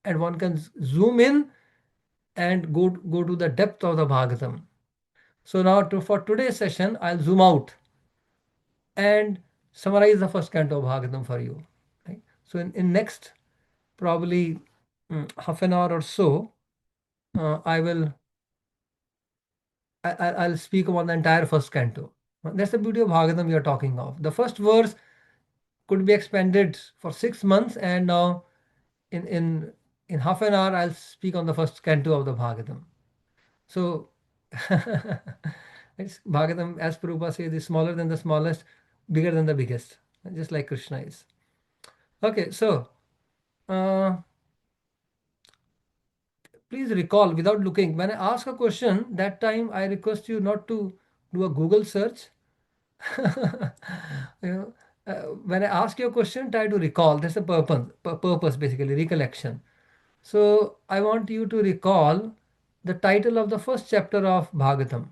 and one can zoom in and go to the depth of the Bhagavatam. So now for today's session, I'll zoom out and summarize the first canto of Bhagavatam for you. Right? So in next probably half an hour or so, I'll speak about the entire first canto. That's the beauty of Bhagavatam we are talking of. The first verse could be expanded for 6 months, and now in half an hour I'll speak on the first canto of the Bhagavatam. So it's Bhagavatam, as Prabhupada says, is smaller than the smallest, bigger than the biggest, just like Krishna is. Okay, so please recall without looking. When I ask a question, that time I request you not to do a Google search. you know, when I ask you a question, try to recall. That's the purpose basically, recollection. So I want you to recall the title of the first chapter of Bhagavatam.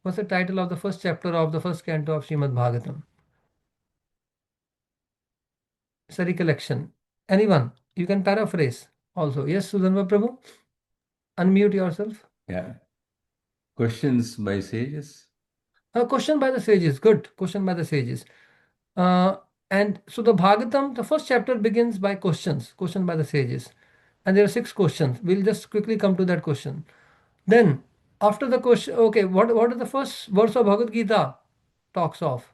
What's the title of the first chapter of the first canto of Srimad Bhagavatam? It's a recollection. Anyone? You can paraphrase also. Yes, Sudhanva Prabhu? Unmute yourself. Yeah. Questions by sages? A question by the sages. Good. Question by the sages. And so the Bhagavatam, the first chapter begins by questions. Question by the sages. And there are 6 questions. We'll just quickly come to that question. Then, after the question, okay, what is the first verse of Bhagavad Gita talks of?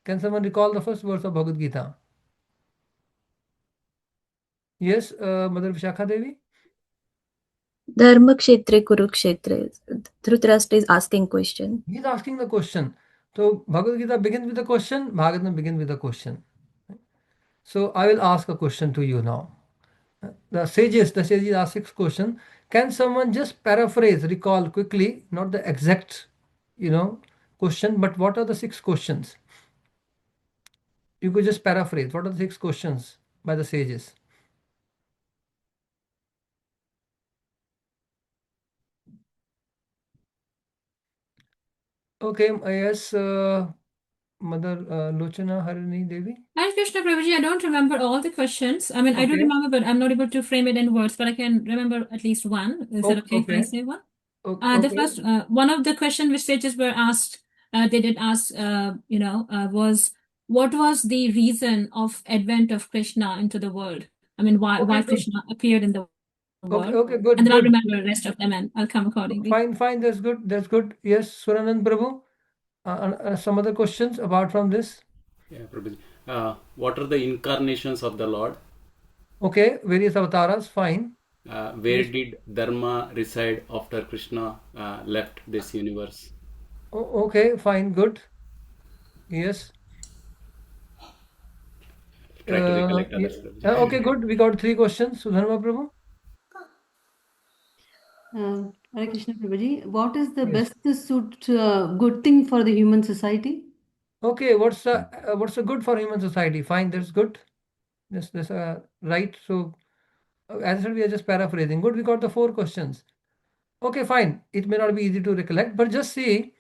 Can someone recall the first verse of Bhagavad Gita? Yes, Mother Vishakha Devi? Dharma Kshetre Kurukshetre. Dhritarashtra is asking question. He's asking the question. So Bhagavad Gita begins with a question, Bhagavatam begins with a question. So I will ask a question to you now. The sages ask 6 questions. Can someone just paraphrase, recall quickly, not the exact, question, but what are the 6 questions? You could just paraphrase. What are the 6 questions by the sages? Okay, yes, Mother Lochana Harini Devi. Hare Krishna Prabhuji, I don't remember all the questions. I mean, I do Okay. remember, but I'm not able to frame it in words, but I can remember at least one. Is that okay if I Okay. say one? Okay. The first, one of the question which sages were asked, they did ask, was what was the reason of advent of Krishna into the world? I mean, why good. Krishna appeared in the world? Okay, good. And then I'll Good. remember the rest of them and I'll come accordingly. Fine. That's good. Yes, Suranand Prabhu. Some other questions apart from this? Yeah, Prabhuji. What are the incarnations of the Lord? Okay, various avatars. Fine. Where did Dharma reside after Krishna left this universe? Okay, fine, good. Yes. Try to recollect others, Prabhuji. Okay, good. We got 3 questions. Sudharma Prabhu. Hare Krishna Prabhuji, what is the Yes. best good thing for the human society? Okay, what's the good for human society? Fine, that's good. That's right. So as I said, we are just paraphrasing. Good, we got the 4 questions. Okay, fine. It may not be easy to recollect, but just see,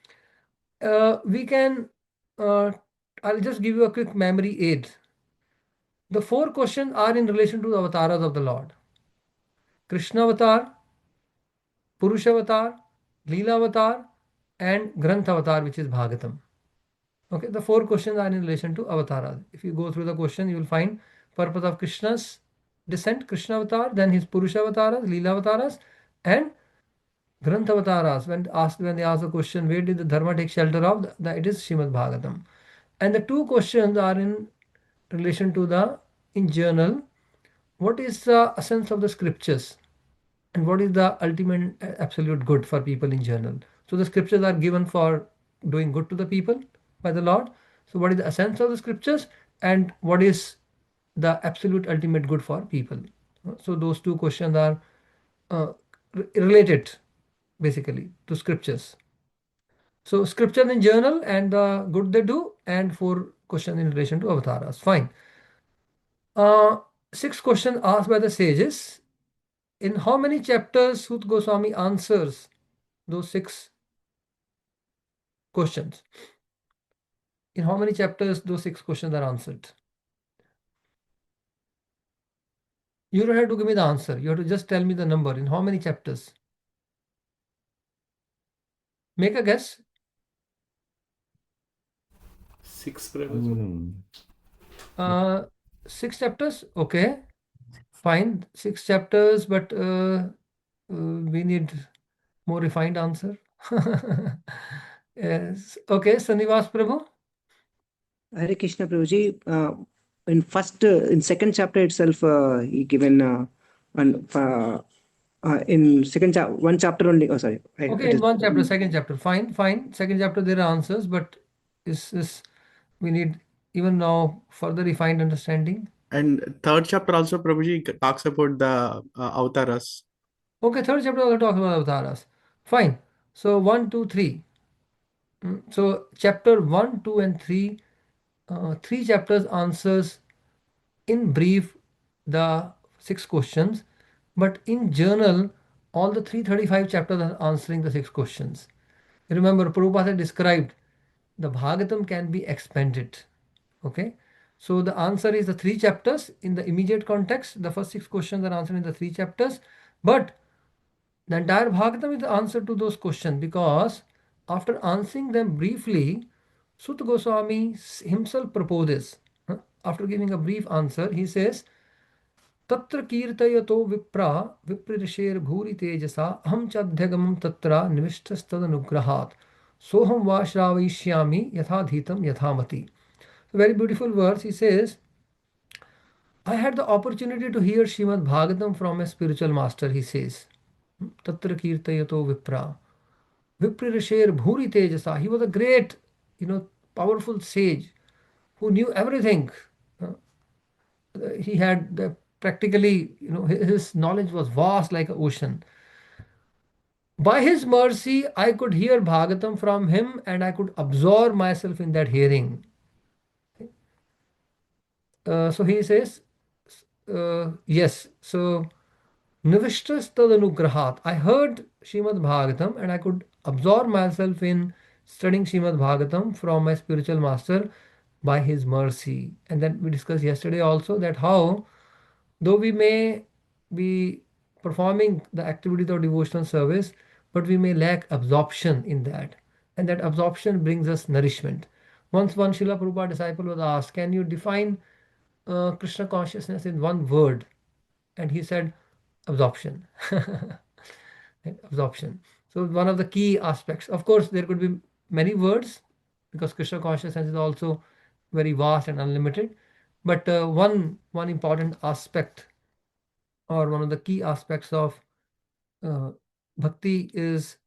we can, I'll just give you a quick memory aid. The 4 questions are in relation to the avatars of the Lord. Krishna avatar, Purusha avatar, Leela avatar, and Granth avatar, which is Bhagavatam. Okay, the 4 questions are in relation to avatars. If you go through the question, you will find purpose of Krishna's descent, Krishna avatar, then his Purusha avatars, Leela avatars, and Granth avatars. When they ask the question, where did the Dharma take shelter of? It is Srimad Bhagavatam. And the 2 questions are in relation to in general, what is the essence of the scriptures? And what is the ultimate absolute good for people in general? So the scriptures are given for doing good to the people by the Lord. So what is the essence of the scriptures and what is the absolute ultimate good for people? So those 2 questions are related basically to scriptures. So scriptures in general and the good they do, and 4 questions in relation to avatars. Fine. 6 questions asked by the sages. In how many chapters Sut Goswami answers those 6 questions? In how many chapters those 6 questions are answered? You don't have to give me the answer. You have to just tell me the number. In how many chapters? Make a guess. 6, Prabhuji. 6 chapters. Okay, fine. 6 chapters, but we need more refined answer. Yes. Okay, Sanivas Prabhu. Hare Krishna Prabhuji, in second chapter itself, he given in one chapter only. Oh, sorry. Okay, in one chapter, second chapter. Fine. Second chapter, there are answers, but is we need even now further refined understanding. And third chapter also, Prabhuji talks about the avataras. Okay, third chapter also talks about avatars. Fine. So 1, 2, 3. So chapter 1, 2, and 3, 3 chapters answers in brief the 6 questions, but in general, all the 335 chapters are answering the 6 questions. Remember, Prabhupada had described the Bhagavatam can be expanded. Okay, so the answer is the 3 chapters in the immediate context. The first 6 questions are answered in the 3 chapters, but the entire Bhagavatam is the answer to those questions, because after answering them briefly, Sutta Goswami himself proposes, after giving a brief answer, he says, Tatra kirtayato vipra vipririsher bhuri tejasa aham chadhyagamam tatra nivishthastadanugrahat soham va shravayishyami yathadhitam yathamati. Very beautiful verse. He says, I had the opportunity to hear Srimad Bhagavatam from a spiritual master, he says. Tatra kirtayato vipra vipririsher bhuri tejasa. He was a great, powerful sage who knew everything. He had practically, his knowledge was vast like an ocean. By his mercy, I could hear Bhagavatam from him and I could absorb myself in that hearing. So he says, yes, so Nivishtas Tadanugrahat. I heard Srimad Bhagavatam and I could absorb myself in studying Srimad Bhagavatam from my spiritual master by his mercy. And then we discussed yesterday also that how, though we may be performing the activity of devotional service, but we may lack absorption in that. And that absorption brings us nourishment. Once one Srila Prabhupada disciple was asked, can you define Krishna consciousness in one word? And he said, absorption. Absorption. So one of the key aspects. Of course, there could be many words, because Krishna consciousness is also very vast and unlimited. But one important aspect, or one of the key aspects of bhakti, is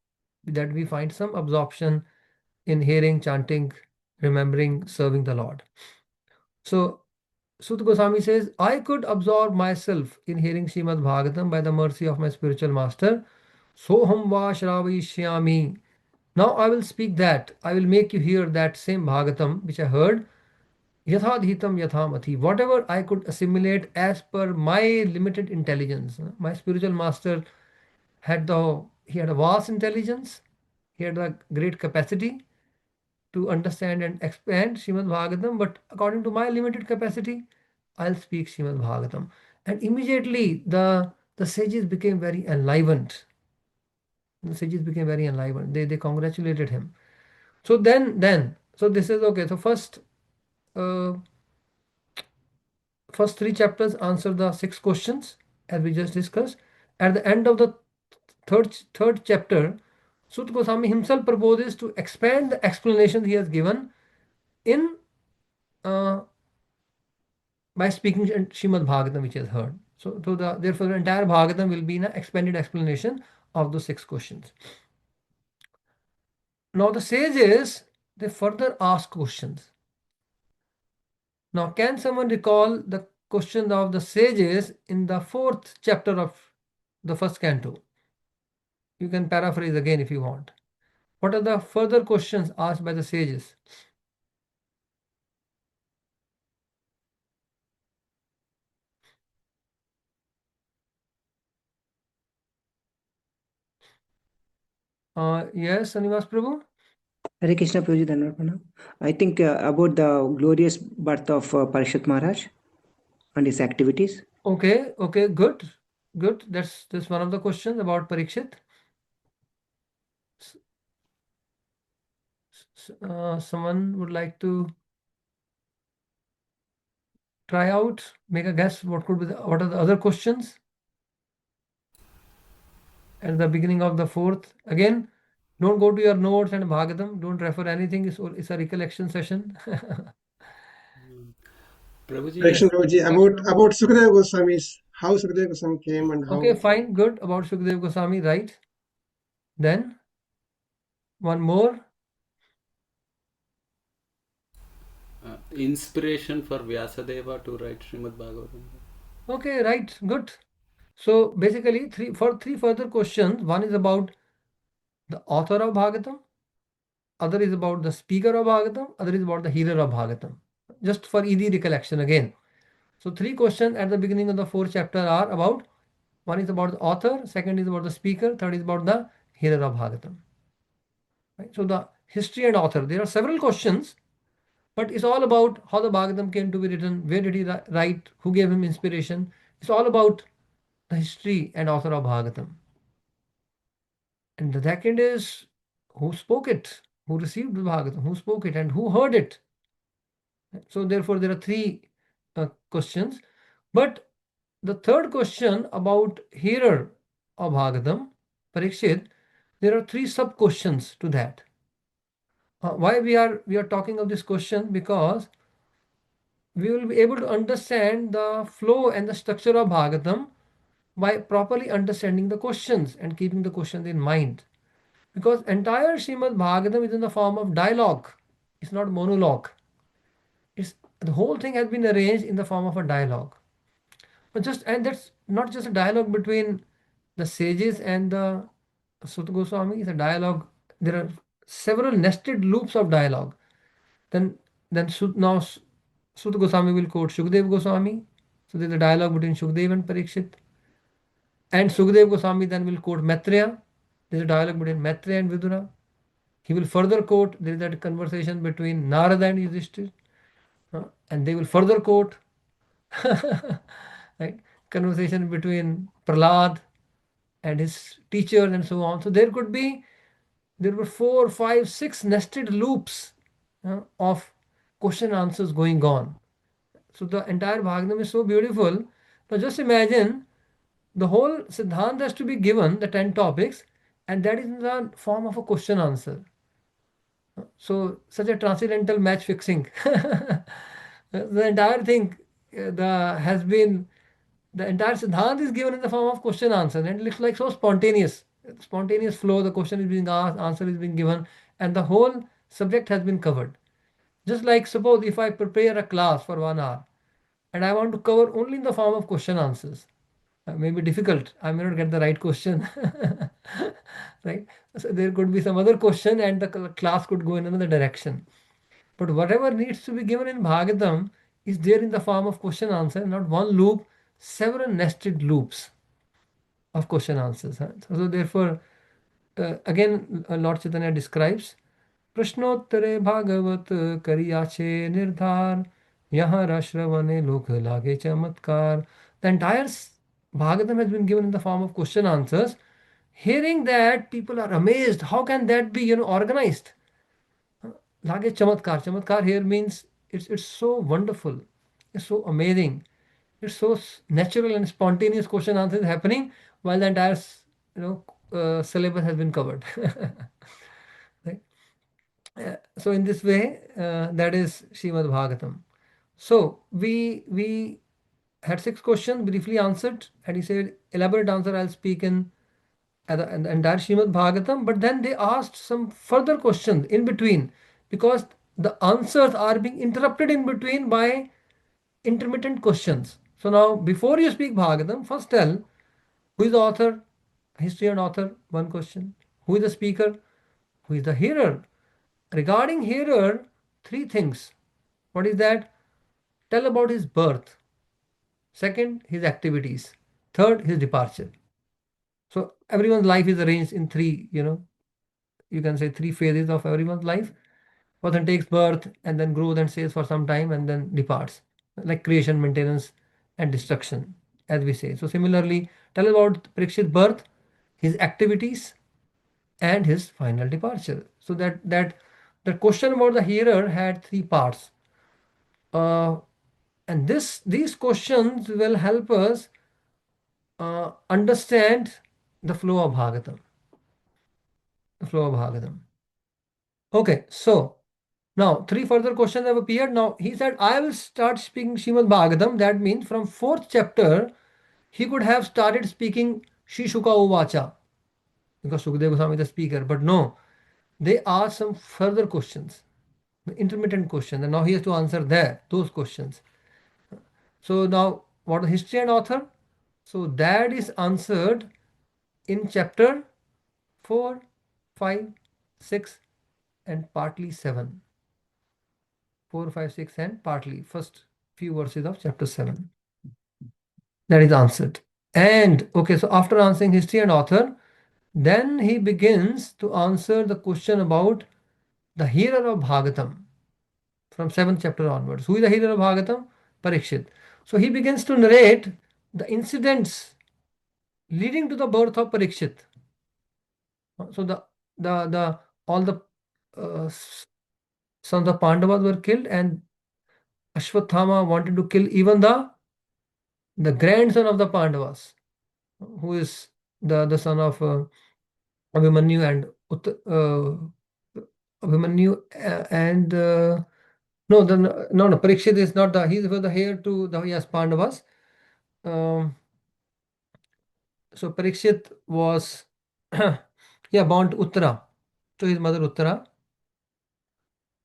that we find some absorption in hearing, chanting, remembering, serving the Lord. So Sutta Goswami says, I could absorb myself in hearing Srimad Bhagavatam by the mercy of my spiritual master. Soham va shravayishyami. Now I will speak that. I will make you hear that same Bhagavatam which I heard. Yathadhitam yathamati. Whatever I could assimilate as per my limited intelligence. My spiritual master had a vast intelligence. He had a great capacity to understand and expand Srimad Bhagavatam, but according to my limited capacity, I'll speak Srimad Bhagavatam. And immediately the sages became very enlivened. The sages became very enlivened. They congratulated him. So so this is okay. So first 3 chapters answer the 6 questions as we just discussed. At the end of the third chapter, Sutta Goswami himself proposes to expand the explanation he has given in by speaking Srimad Bhagavatam, which is heard. So therefore the entire Bhagavatam will be an expanded explanation of the 6 questions. Now the sages, they further ask questions. Now can someone recall the questions of the sages in the 4th chapter of the first canto? You can paraphrase again if you want. What are the further questions asked by the sages? Yes, Sanivas Prabhu? Hare Krishna Prabhuji, Dhanvarpana. I think about the glorious birth of Parashat Maharaj and his activities. Okay, good. That's one of the questions about Parikshit. Someone would like to try out, make a guess what are the other questions at the beginning of the fourth. Again, don't go to your notes and Bhagavatam, don't refer anything, it's a recollection session. Prabhuji, Correction, Prabhuji, about Sukadeva Goswami's, how Sukadeva Goswami came and how. Okay, fine, good, about Sukadeva Goswami, right. Then, one more. Inspiration for Vyasadeva to write Srimad Bhagavatam. Okay, right, good. So basically, three further questions. One is about the author of Bhagavatam, other is about the speaker of Bhagavatam, other is about the hearer of Bhagavatam. Just for easy recollection again. So 3 questions at the beginning of the 4th chapter are about, one is about the author, second is about the speaker, third is about the hearer of Bhagavatam. Right? So the history and author, there are several questions, but it's all about how the Bhagavatam came to be written, where did he write, who gave him inspiration. It's all about the history and author of Bhagavatam. And the second is who spoke it, who received the Bhagavatam, who spoke it, and who heard it. So therefore, there are 3 questions. But the third question about hearer of Bhagavatam, Parikshit, there are 3 sub questions to that. Why we are talking of this question? Because we will be able to understand the flow and the structure of Bhagavatam by properly understanding the questions and keeping the questions in mind. Because entire Srimad Bhagavatam is in the form of dialogue. It's not monologue. The whole thing has been arranged in the form of a dialogue. And that's not just a dialogue between the sages and the Sutta Goswami. It's a dialogue. There are several nested loops of dialogue. Then now Sutta Goswami will quote Shukdev Goswami. So there's a dialogue between Shukdev and Parikshit. And Shukdev Goswami then will quote Maitreya. There's a dialogue between Maitreya and Vidura. He will further quote, there is that conversation between Narada and Yudhishthir. And they will further quote right, conversation between Prahlad and his teachers and so on. So there were 4, 5, 6 nested loops of question answers going on. So the entire Bhagavatam is so beautiful. Now just imagine the whole Siddhanta has to be given, the 10 topics, and that is in the form of a question answer. So such a transcendental match fixing. The entire thing the entire Siddhanta is given in the form of question answer, and it looks like so spontaneous flow. The question is being asked, answer is being given, and the whole subject has been covered. Just like suppose if I prepare a class for 1 hour and I want to cover only in the form of question answers, may be difficult. I may not get the right question. Right? So there could be some other question and the class could go in another direction. But whatever needs to be given in Bhagavatam is there in the form of question answer, not one loop, several nested loops of question answers. So therefore, again, Lord Chaitanya describes Prashnottare Bhagavat Kariyache Nirdhar Yaha Rashravane Lok Lage Chamatkar. The entire Bhagavatam has been given in the form of question answers. Hearing that, people are amazed. How can that be, organized? Lage Chamatkar. Chamatkar here means it's so wonderful. It's so amazing. It's so natural and spontaneous question answers happening while the entire syllabus has been covered. Right? So in this way, that is Srimad Bhagavatam. So we had 6 questions briefly answered, and he said elaborate answer I'll speak in the entire Srimad Bhagavatam. But then they asked some further questions in between, because the answers are being interrupted in between by intermittent questions. So now before you speak Bhagavatam, first tell who is the author, history and author, one question. Who is the speaker? Who is the hearer? Regarding hearer, 3 things. What is that? Tell about his birth. Second, his activities. Third, his departure. So everyone's life is arranged in 3, you can say 3 phases of everyone's life. Person takes birth and then grows and stays for some time and then departs. Like creation, maintenance, and destruction. as we say. So similarly, tell us about Parikshit's birth, his activities, and his final departure. So that the question about the hearer had three parts. And these questions will help us understand the flow of Bhagavatam. The flow of Bhagavatam. Okay, so now three further questions have appeared. Now he said, I will start speaking Srimad Bhagavatam. That means from fourth chapter, he could have started speaking Shishuka Uvacha, because Sukadeva Goswami is the speaker. But no, they asked some further questions, the intermittent questions, and now he has to answer those questions. So now, what is history and author? So that is answered in chapter 4, 5, 6, and partly 7. 4, 5, 6, and partly first few verses of chapter 7. That is answered. And okay, so after answering history and author, then he begins to answer the question about the hearer of Bhagavatam from 7th chapter onwards. Who is the hearer of Bhagavatam? Parikshit. So he begins to narrate the incidents leading to the birth of Parikshit. So all the sons of Pandavas were killed, and Ashwathama wanted to kill even the grandson of the Pandavas, who is the son of Abhimanyu and Abhimanyu and no, Parikshit is not he was the heir to the Pandavas. So Parikshit was born to Uttara, to his mother Uttara.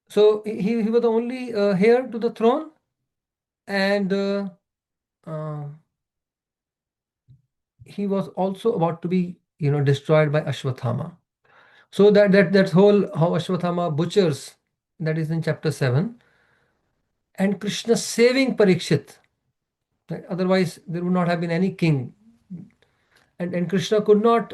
So he was the only heir to the throne, and he was also about to be destroyed by Ashwathama. So that whole how Ashwathama butchers, that is in chapter 7, and Krishna saving Parikshit. Right? Otherwise, there would not have been any king. And Krishna could not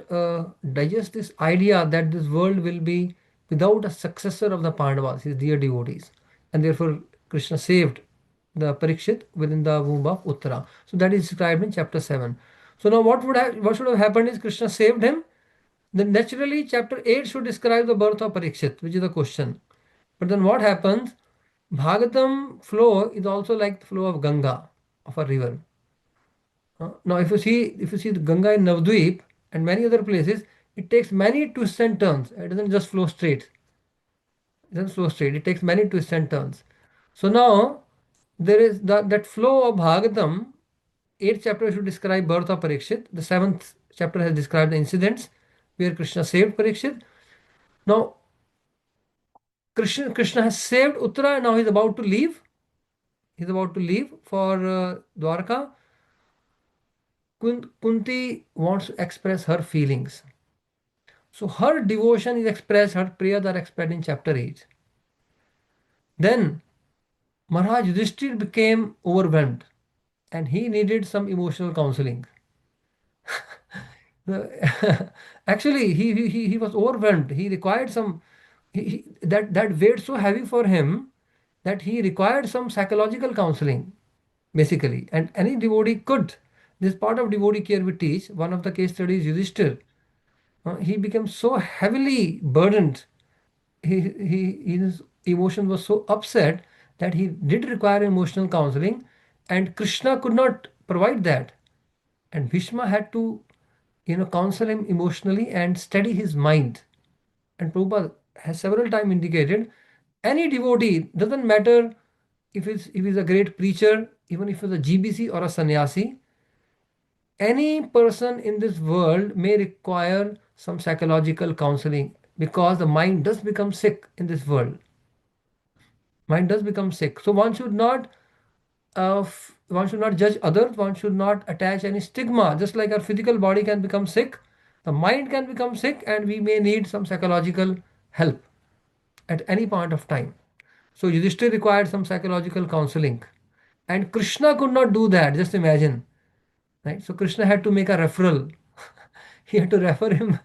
digest this idea that this world will be without a successor of the Pandavas, his dear devotees. And therefore, Krishna saved the Parikshit within the womb of Uttara. So that is described in chapter 7. So now what should have happened is Krishna saved him. Then naturally, chapter 8 should describe the birth of Parikshit, which is the question. But then what happens? Bhagavatam flow is also like the flow of Ganga, of a river. Now, if you see the Ganga in Navadvip and many other places, it takes many twists and turns. It doesn't just flow straight. It doesn't flow straight. It takes many twists and turns. So now there is that flow of Bhagavatam. 8th chapter should describe birth of Parikshit. The 7th chapter has described the incidents where Krishna saved Parikshit. Now Krishna has saved Uttara, and now he's about to leave. He's about to leave for Dwarka. Kunti wants to express her feelings. So her devotion is expressed, her prayers are expressed in chapter 8. Then Maharaj Yudhishthir became overwhelmed and he needed some emotional counseling. Actually, he was overwhelmed. He required some, that weighed so heavy for him that he required some psychological counseling, basically. And any devotee could. This part of devotee care we teach. One of the case studies, Yudhishthir. He became so heavily burdened. His emotion was so upset that he did require emotional counseling, and Krishna could not provide that. And Bhishma had to, counsel him emotionally and steady his mind. And Prabhupada has several times indicated, any devotee, doesn't matter if he's a great preacher, even if he's a GBC or a sannyasi, any person in this world may require some psychological counseling, because the mind does become sick in this world. Mind does become sick. So one should not judge others. One should not attach any stigma. Just like our physical body can become sick, the mind can become sick, and we may need some psychological help at any point of time. So Yudhishthir required some psychological counseling, and Krishna could not do that. Just imagine, right? So Krishna had to make a referral. He had to refer him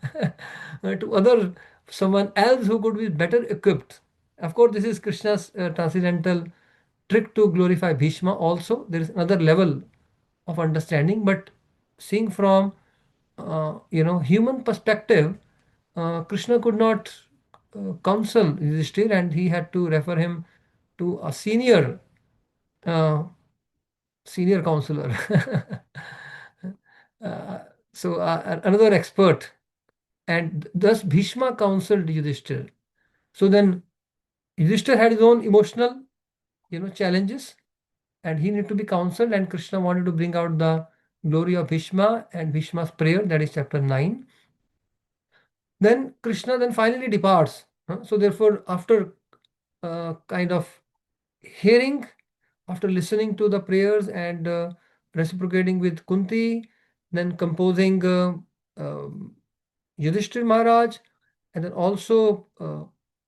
to someone else who could be better equipped. Of course, this is Krishna's transcendental trick to glorify Bhishma. Also, there is another level of understanding, but seeing from human perspective, Krishna could not counsel Yudhishthir, and he had to refer him to a uh, senior counselor. Another expert, and thus Bhishma counseled Yudhishthir. So then Yudhishthir had his own emotional challenges, and he needed to be counseled, and Krishna wanted to bring out the glory of Bhishma and Bhishma's prayer, that is chapter 9. Then Krishna then finally departs. So therefore, after kind of hearing, after listening to the prayers and reciprocating with Kunti, then composing Yudhishthir Maharaj, and then also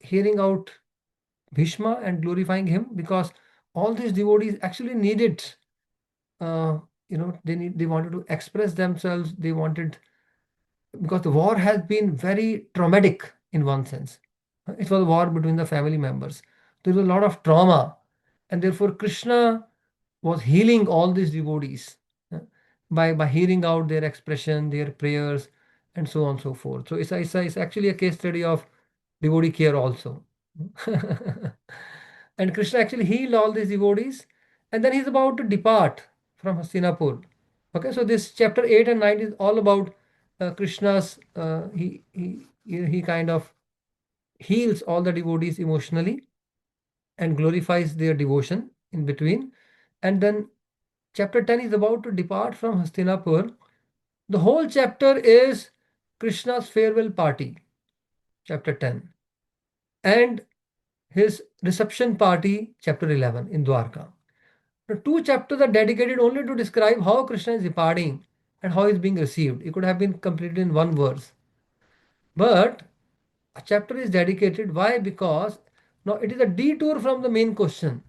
hearing out Bhishma and glorifying him, because all these devotees actually needed, they wanted to express themselves. They wanted, because the war has been very traumatic in one sense. It was a war between the family members. There was a lot of trauma, and therefore Krishna was healing all these devotees by hearing out their expression, their prayers, and so on and so forth. So it's actually a case study of devotee care also. And Krishna actually healed all these devotees, and then he's about to depart from Hastinapur. Okay, so this chapter 8 and 9 is all about Krishna's. He kind of heals all the devotees emotionally and glorifies their devotion in between. And then chapter 10 is about to depart from Hastinapur. The whole chapter is Krishna's farewell party, chapter 10, and his reception party, chapter 11, in Dwarka. The two chapters are dedicated only to describe how Krishna is departing and how he is being received. It could have been completed in one verse. But a chapter is dedicated. Why? Because now it is a detour from the main question.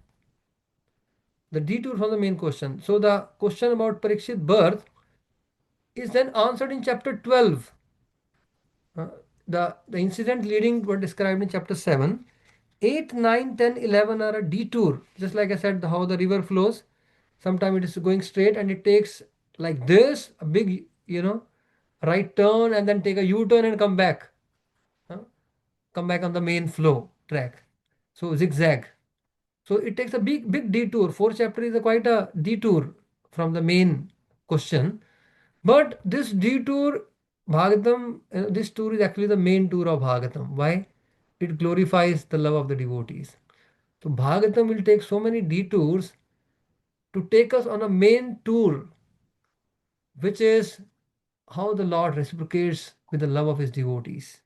The detour from the main question. So the question about Parikshit birth is then answered in chapter 12. The incident leading were described in chapter 7. 8, 9, 10, 11 are a detour. Just like I said, how the river flows. Sometimes it is going straight and it takes like this, a big, right turn, and then take a U-turn and come back. Come back on the main flow track. So zigzag. So it takes a big detour. 4th chapter is quite a detour from the main question. But this detour, Bhagavatam, this tour is actually the main tour of Bhagavatam. Why? It glorifies the love of the devotees. So Bhagavatam will take so many detours to take us on a main tour, which is how the Lord reciprocates with the love of his devotees.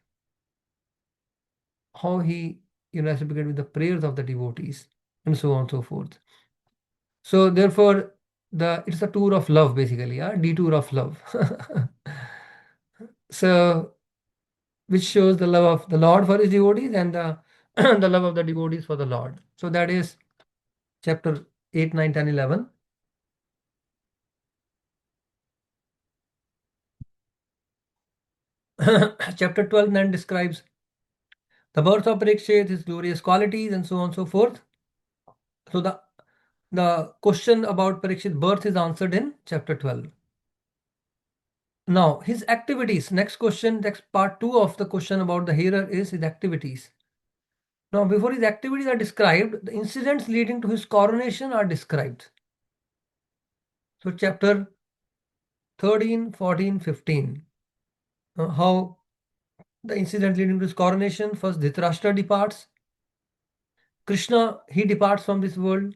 How he reciprocates with the prayers of the devotees, and so on and so forth. So therefore, it's a tour of love, basically, detour of love. So, which shows the love of the Lord for his devotees and the the love of the devotees for the Lord. So that is chapter 8, 9, 10, 11. Chapter 12 then describes the birth of Parikshit, his glorious qualities, and so on and so forth. So the question about Parikshit's birth is answered in chapter 12. Now, his activities. Next question, next part 2 of the question about the hearer is his activities. Now, before his activities are described, the incidents leading to his coronation are described. So, chapter 13, 14, 15. How the incident leading to his coronation. First, Dhritarashtra departs. Krishna, he departs from this world.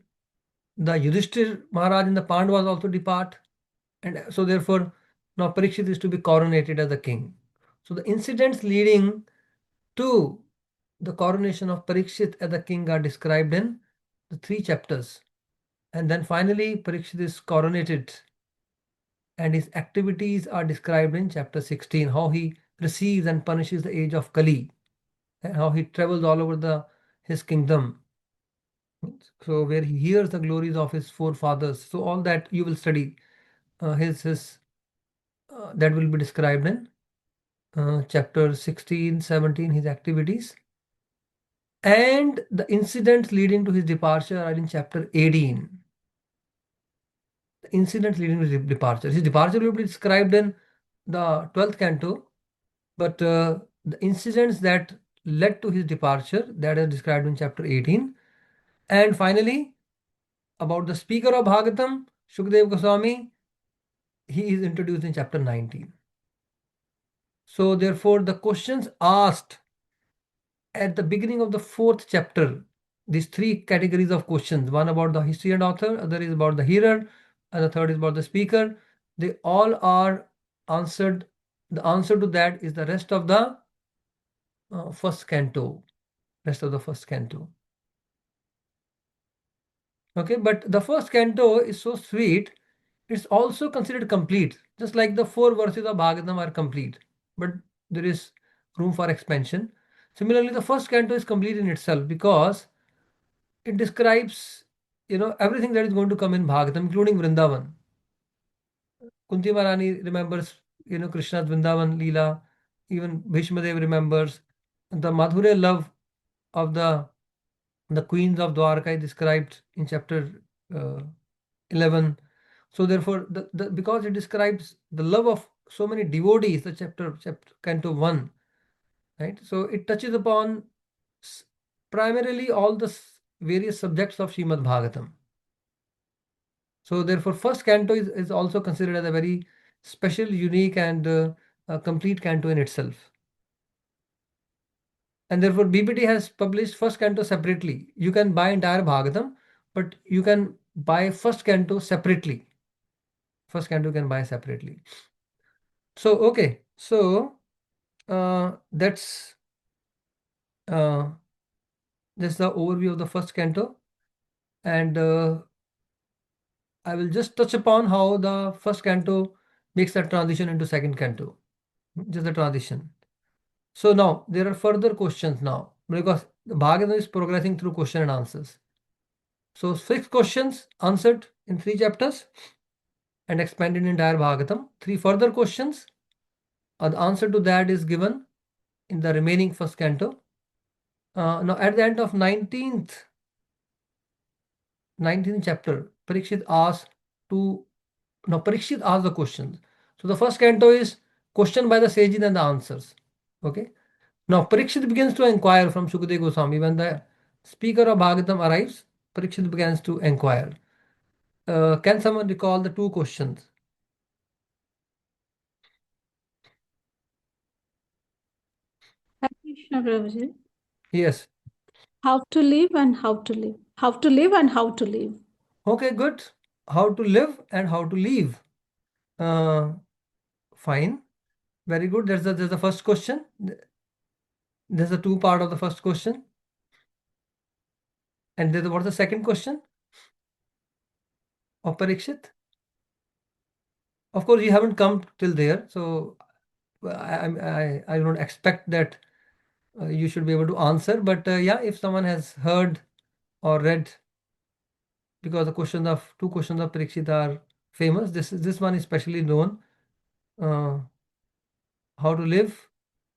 The Yudhishthir Maharaj and the Pandavas also depart. And so, therefore, now Parikshit is to be coronated as the king. So, the incidents leading to the coronation of Parikshit as the king are described in the 3 chapters. And then finally, Parikshit is coronated, and his activities are described in chapter 16, how he receives and punishes the age of Kali, and how he travels all over his kingdom. So where he hears the glories of his forefathers. So all that you will study, that will be described in chapter 16, 17, his activities. And the incidents leading to his departure are in chapter 18. the incidents leading to his departure. His departure will be described in the 12th canto, but the incidents that led to his departure, that is described in chapter 18. And finally, about the speaker of Bhagavatam, Shukdev Goswami, he is introduced in chapter 19. So therefore, the questions asked at the beginning of the 4th chapter, these 3 categories of questions, one about the history and author, other is about the hearer, and the third is about the speaker, they all are answered. The answer to that is the rest of the first canto. Okay, but the first canto is so sweet, it's also considered complete, just like the 4 verses of Bhagavatam are complete, but there is room for expansion. Similarly, the first canto is complete in itself because it describes, everything that is going to come in Bhagavatam, including Vrindavan. Kunti Maharani remembers, Krishna's Vrindavan Leela. Even Bhishmadev remembers the Madhurya love of the queens of Dwarka is described in chapter 11. So therefore, because it describes the love of so many devotees, the chapter canto 1, right? So it touches upon primarily all the various subjects of Srimad Bhagavatam. So therefore, first canto is also considered as a very special, unique, and a complete canto in itself. And therefore, BPT has published first canto separately. You can buy entire Bhagavatam, but you can buy first canto separately. First canto you can buy separately. So okay, so that's the overview of the first canto, and I will just touch upon how the first canto makes the transition into second canto. Just the transition. So now there are further questions now because the Bhagavatam is progressing through question and answers. So 6 questions answered in 3 chapters and expanded in entire Bhagavatam. 3 further questions. The answer to that is given in the remaining first canto. Now at the end of 19th chapter, Parikshit asked the questions. So the first canto is question by the sages and the answers. Okay. Now Parikshit begins to inquire from Shukadeva Goswami. When the speaker of Bhagavatam arrives, Parikshit begins to inquire. Can someone recall the 2 questions? Krishna Prabhuji. Yes. How to live and how to live. How to live and how to live. Okay, good. How to live and how to leave. Fine. Very good. There's the first question. There's a 2 part of the first question. And what's the second question of Parikshit? Of course, you haven't come till there, so I don't expect that you should be able to answer. But yeah, if someone has heard or read, because the 2 questions of Parikshit are famous. This one is especially known. How to live,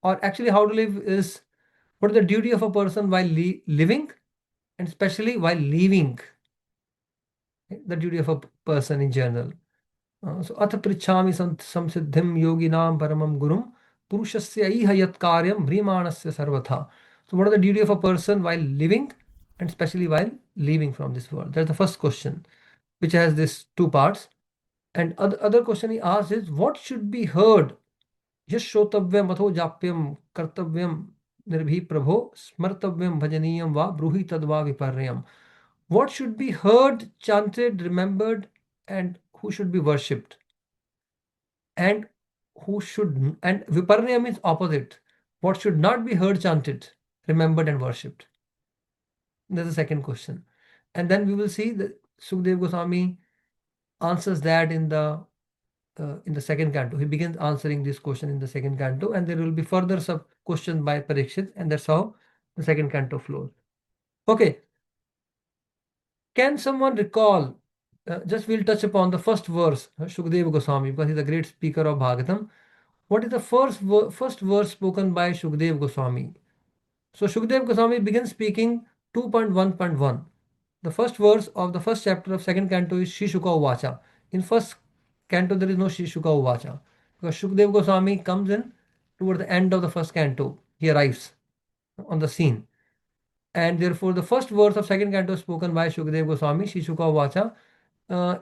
or actually how to live is what is the duty of a person while living, and especially while leaving. The duty of a person in general. So ath prichhami samsiddhim yoginam paramam gurum purushasya iha yat karyam vrimanasya sarvatha. So what is the duty of a person while living and especially while leaving from this world? That's the first question, which has these 2 parts. And other question he asks is, what should be heard? Yashrotavyam atho japyam kartavyam nirbhi prabho smartavyam bhajaniyam va bruhi tadva viparnyam. What should be heard, chanted, remembered, and who should be worshipped? And viparnya means opposite. What should not be heard, chanted, remembered, and worshipped? That's the second question. And then we will see that Sukadeva Goswami answers that in the second canto. He begins answering this question in the second canto, and there will be further sub questions by Parikshit, and that's how the second canto flows. Okay. Can someone recall? Just we'll touch upon the first verse, Shukadeva Goswami, because he's a great speaker of Bhagavatam. What is the first verse spoken by Shukadeva Goswami? So Shukadeva Goswami begins speaking 2.1.1. The first verse of the first chapter of second canto is Shishuka Vacha. In first canto, there is no Shuka Uvacha. Because Shukdev Goswami comes in toward the end of the first canto. He arrives on the scene. And therefore, the first verse of second canto is spoken by Shukdev Goswami, Shuka Uvacha.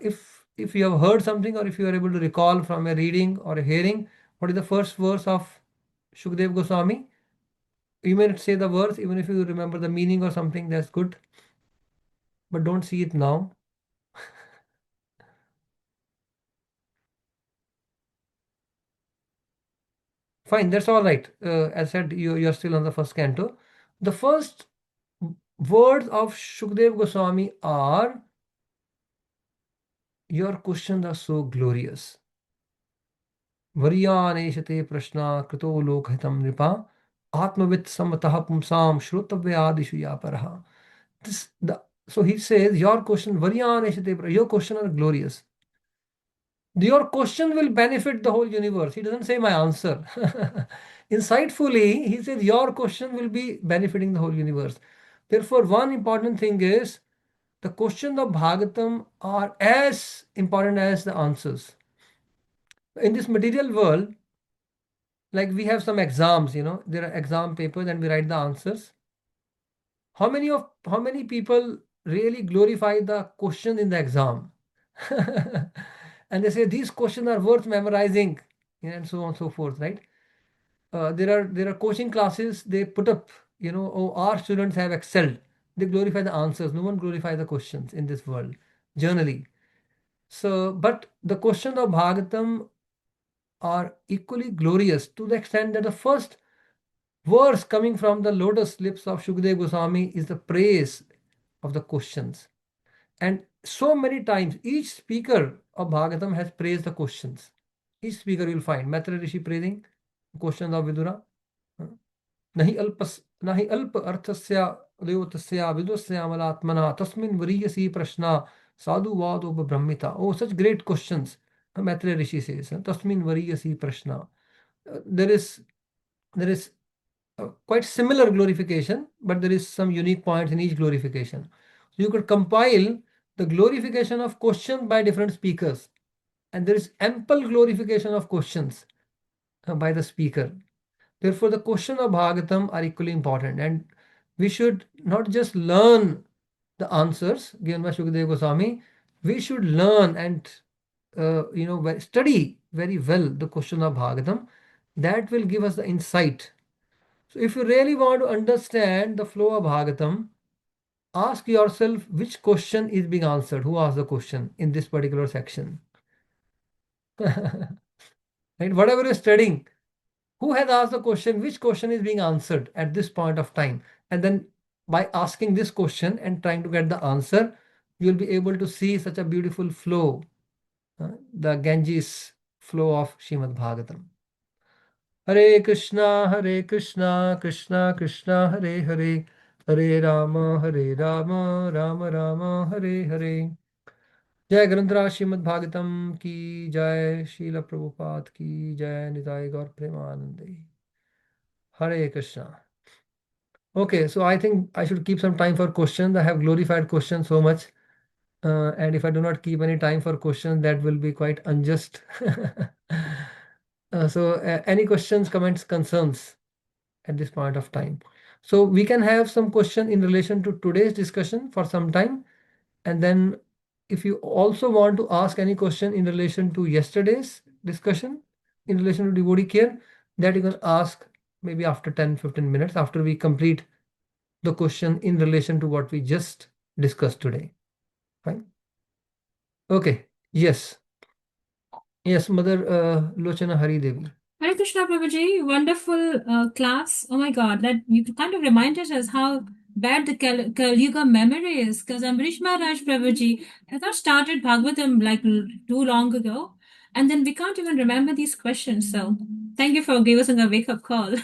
If you have heard something, or if you are able to recall from a reading or a hearing, what is the first verse of Shukdev Goswami? You may say the verse, even if you remember the meaning or something, that's good. But don't see it now. Fine, that's all right. As said, you're still on the first canto. The first words of Shukdev Goswami are, your questions are so glorious. Varyaneshate prashna krito lokhitam nipa atmavit samatah pumsam shrutavya ya paraha. So he says, your question, Varyaneshate, your questions are glorious. Your question will benefit the whole universe. He doesn't say my answer. Insightfully, he says your question will be benefiting the whole universe. Therefore, one important thing is the questions of Bhagavatam are as important as the answers. In this material world, like we have some exams, there are exam papers and we write the answers. How many people really glorify the question in the exam? And they say these questions are worth memorizing, and so on and so forth, right? There are coaching classes, they put up, oh, our students have excelled. They glorify the answers. No one glorifies the questions in this world, generally. So, but the questions of Bhagavatam are equally glorious to the extent that the first verse coming from the lotus lips of Shukdev Goswami is the praise of the questions. And so many times, each speaker of Bhagavatam has praised the questions. Each speaker will find Maitreya Rishi praising questions of Vidura. Nahi alp arthasya devatasya vidusya amalatmana tasmin variyasi prashna sadhu vado brahmita. Oh, such great questions. Maitreya Rishi says, tasmin variyasi prashna. There is quite similar glorification, but there is some unique points in each glorification. So you could compile the glorification of questions by different speakers, and there is ample glorification of questions by the speaker. Therefore, the question of Bhagavatam are equally important, and we should not just learn the answers given by Shukadeva Goswami. We should learn and study very well the question of Bhagavatam. That will give us the insight. So, if you really want to understand the flow of Bhagavatam, ask yourself which question is being answered. Who asked the question in this particular section? Right? Whatever you're studying, who has asked the question, which question is being answered at this point of time? And then by asking this question and trying to get the answer, you'll be able to see such a beautiful flow, the Ganges flow of Shrimad Bhagavatam. Hare Krishna, Krishna Krishna, Hare Hare, Hare Rama, Rama Rama, Hare Hare. जय ग्रंथराज श्रीमद् भागवतम की जय, श्रील प्रभुपाद की जय, निताय गौर प्रेमानंदे. Hare Krishna. Okay, so I think I should keep some time for questions. I have glorified questions so much. And if I do not keep any time for questions, that will be quite unjust. Any questions, comments, concerns at this point of time? So we can have some question in relation to today's discussion for some time. And then if you also want to ask any question in relation to yesterday's discussion, in relation to devotee care, that you can ask maybe after 10-15 minutes after we complete the question in relation to what we just discussed today. Fine. Okay. Yes, Mother Lochana Hari Devi. Hare Krishna Prabhuji, wonderful class. Oh my God, that you kind of reminded us how bad the Kali Yuga memory is, because Amrish Maharaj Prabhuji has not started Bhagavatam like too long ago, and then we can't even remember these questions. So thank you for giving us a wake-up call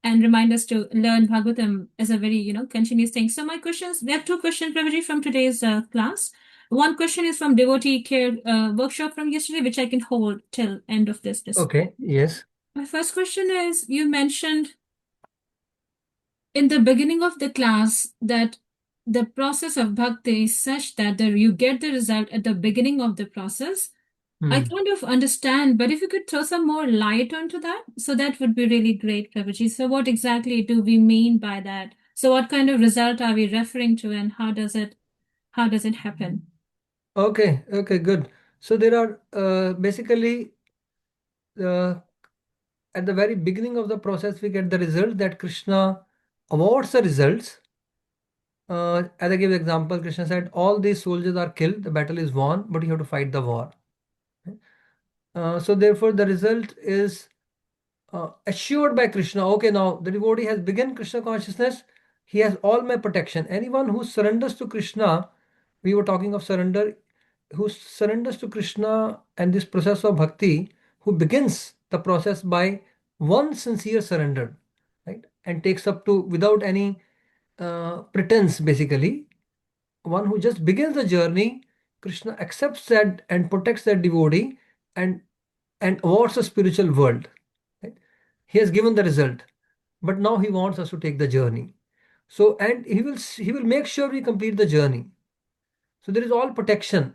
and remind us to learn Bhagavatam as a very, continuous thing. So my questions, there are two questions, Prabhuji, from today's class. One question is from devotee care workshop from yesterday, which I can hold till end of this discussion. Okay, yes. My first question is, you mentioned in the beginning of the class that the process of bhakti is such that you get the result at the beginning of the process. I kind of understand, but if you could throw some more light onto that, so that would be really great, Prabhuji. So what exactly do we mean by that? So what kind of result are we referring to, and how does it happen? Okay, good. So there are basically at the very beginning of the process, we get the result that Krishna awards the results. As I give the example, Krishna said, all these soldiers are killed, the battle is won, but you have to fight the war. So therefore, the result is assured by Krishna. Okay, now the devotee has begun Krishna consciousness. He has all my protection. Anyone who surrenders to Krishna, we were talking of surrender, who surrenders to Krishna and this process of bhakti, who begins the process by one sincere surrender, right, and takes up to without any pretense, basically, one who just begins the journey, Krishna accepts that and protects that devotee and awards a spiritual world. Right? He has given the result, but now he wants us to take the journey. So, and he will make sure we complete the journey. So there is all protection.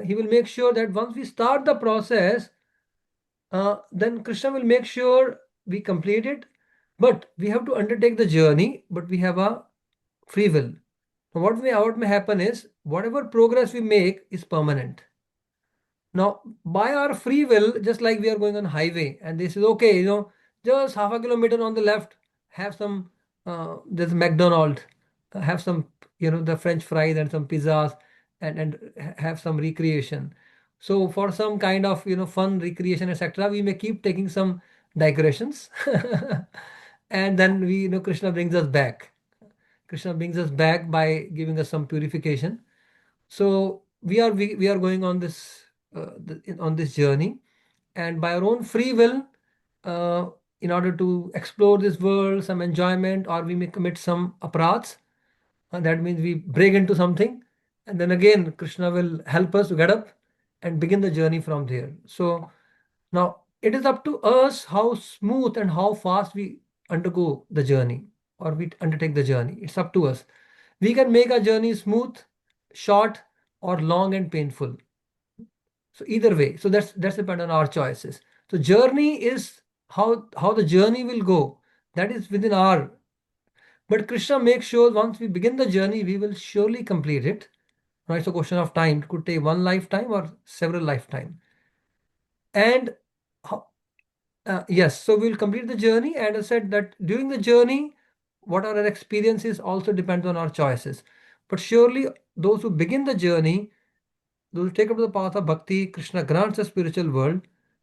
He will make sure that once we start the process, then Krishna will make sure we complete it. But we have to undertake the journey, but we have a free will. Now, what may happen is whatever progress we make is permanent. Now, by our free will, just like we are going on highway, and this is okay, just half a kilometer on the left, have some there's McDonald's, have some the French fries and some pizzas, and have some recreation. So for some kind of fun recreation, etc., we may keep taking some digressions, and then Krishna brings us back. Krishna brings us back by giving us some purification. So we are going on this on this journey, and by our own free will, in order to explore this world, some enjoyment, or we may commit some aparadhs. That means we break into something, and then again Krishna will help us to get up and begin the journey from there. So now it is up to us how smooth and how fast we undergo the journey or we undertake the journey. It's up to us. We can make a journey smooth, short, or long and painful. So either way, so that's depend on our choices. So journey is how the journey will go. That is within our. But Krishna makes sure once we begin the journey, we will surely complete it. Now it's a question of time. It could take one lifetime or several lifetime. And yes, so we'll complete the journey. And I said that during the journey, what are our experiences also depends on our choices. But surely those who begin the journey, those who take up the path of bhakti, Krishna grants a spiritual world.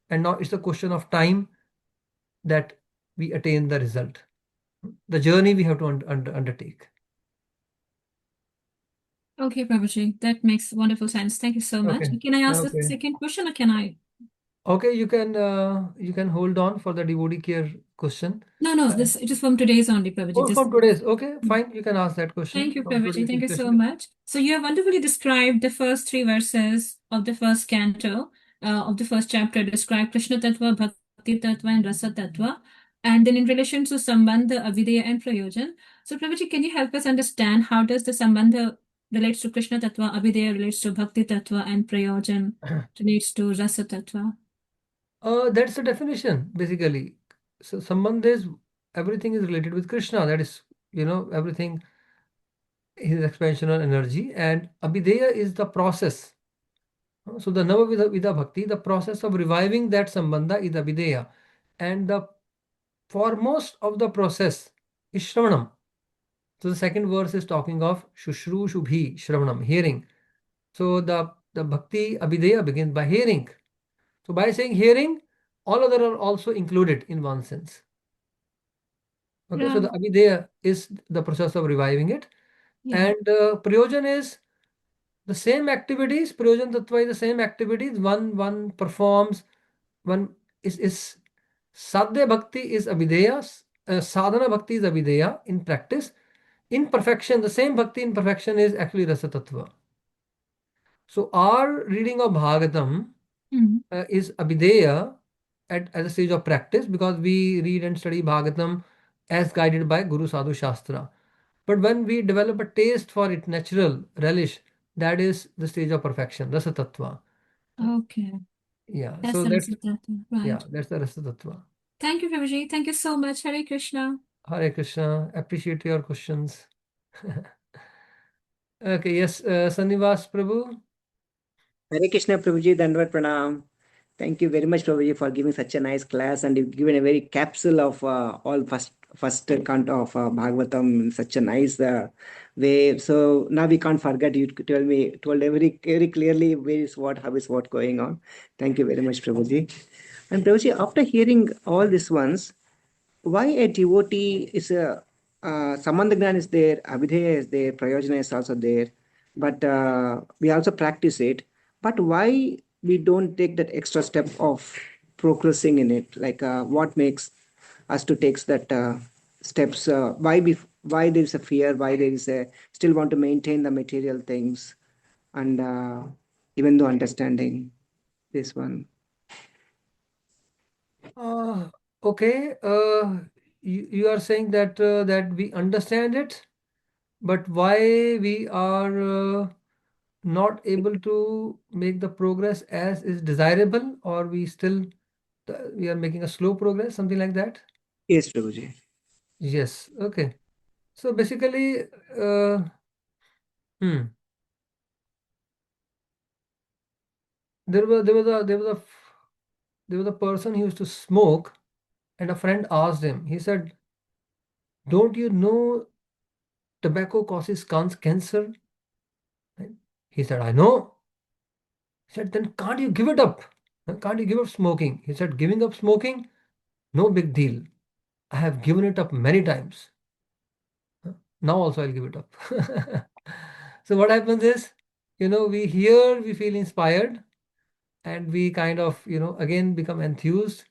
And now it's a question of time that we attain the result. The journey we have to undertake. Okay, Prabhuji, that makes wonderful sense. Thank you so much. Okay. Can I ask the Okay. second question, or can I? Okay, you can hold on for the devotee care question. No, it is from today's only, Prabhuji. From today's. Okay, fine. You can ask that question. Thank you, From Prabhuji. today's Thank you so especially. much. So you have wonderfully described the first three verses of the first canto of the first chapter, describe Krishna Tattva, Bhakti Tattva, and Rasa Tattva. And then in relation to Sambandha, Avideya, and Prayojan. So Prabhuji, can you help us understand how does the Sambandha relates to Krishna Tattva, Avideya relates to Bhakti Tattva, and Prayojan relates to Rasa Tattva? That's the definition, basically. So Sambandha is everything is related with Krishna. That is, everything is expansional energy. And Abhideya is the process. So the Nava Vida Bhakti, the process of reviving that Sambandha is Abhideya. And the foremost of the process is Shravanam. So the second verse is talking of Shushru Shubhi, Shravanam, hearing. So the Bhakti Abhideya begins by hearing. So by saying hearing, all other are also included in one sense. Okay, so the Abhideya is the process of reviving it. Yeah. And Prayojan is the same activities. Prayojan Tattva is the same activities. One performs, one is Sadhya Bhakti is Abhideya, Sadhana Bhakti is Abhideya in practice. In perfection, the same Bhakti in perfection is actually Rasa Tattva. So our reading of Bhagavatam is Abhideya at a stage of practice because we read and study Bhagavatam as guided by Guru Sadhu Shastra. But when we develop a taste for it, natural relish, that is the stage of perfection, rasa tattva. Okay. Yeah, That's so the that's, rasa tattva, right. yeah, that's the rasa tattva. Thank you, Prabhuji. Thank you so much. Hare Krishna. Hare Krishna, appreciate your questions. Okay, yes, Sanivas Prabhu. Hare Krishna Prabhuji, Dandavad Pranam. Thank you very much, Prabhuji, for giving such a nice class, and you've given a very capsule of all first canto of Bhagavatam in such a nice way. So now we can't forget. You told very clearly where is what, how is what going on. Thank you very much, Prabhuji. And Prabhuji, after hearing all these ones, why a devotee is a Samandagnan is there, Abhideya is there, Prayojana is also there, but we also practice it. But why we don't take that extra step of progressing in it? Like what makes us to take that steps? Why there is a fear? Why there is a still want to maintain the material things, and even though understanding this one. Okay, you are saying that that we understand it, but why we are not able to make the progress as is desirable, or we still we are making a slow progress, something like that? Yes, Prabhuji. Yes, okay. So basically, hmm, there was a person who used to smoke, and a friend asked him. He said, "Don't you know tobacco causes cancer?" Right? He said, "I know." He said, "Then can't you give it up? Can't you give up smoking?" He said, "Giving up smoking, no big deal. I have given it up many times. Now also I'll give it up." So what happens is, we hear, we feel inspired, and we kind of, again become enthused.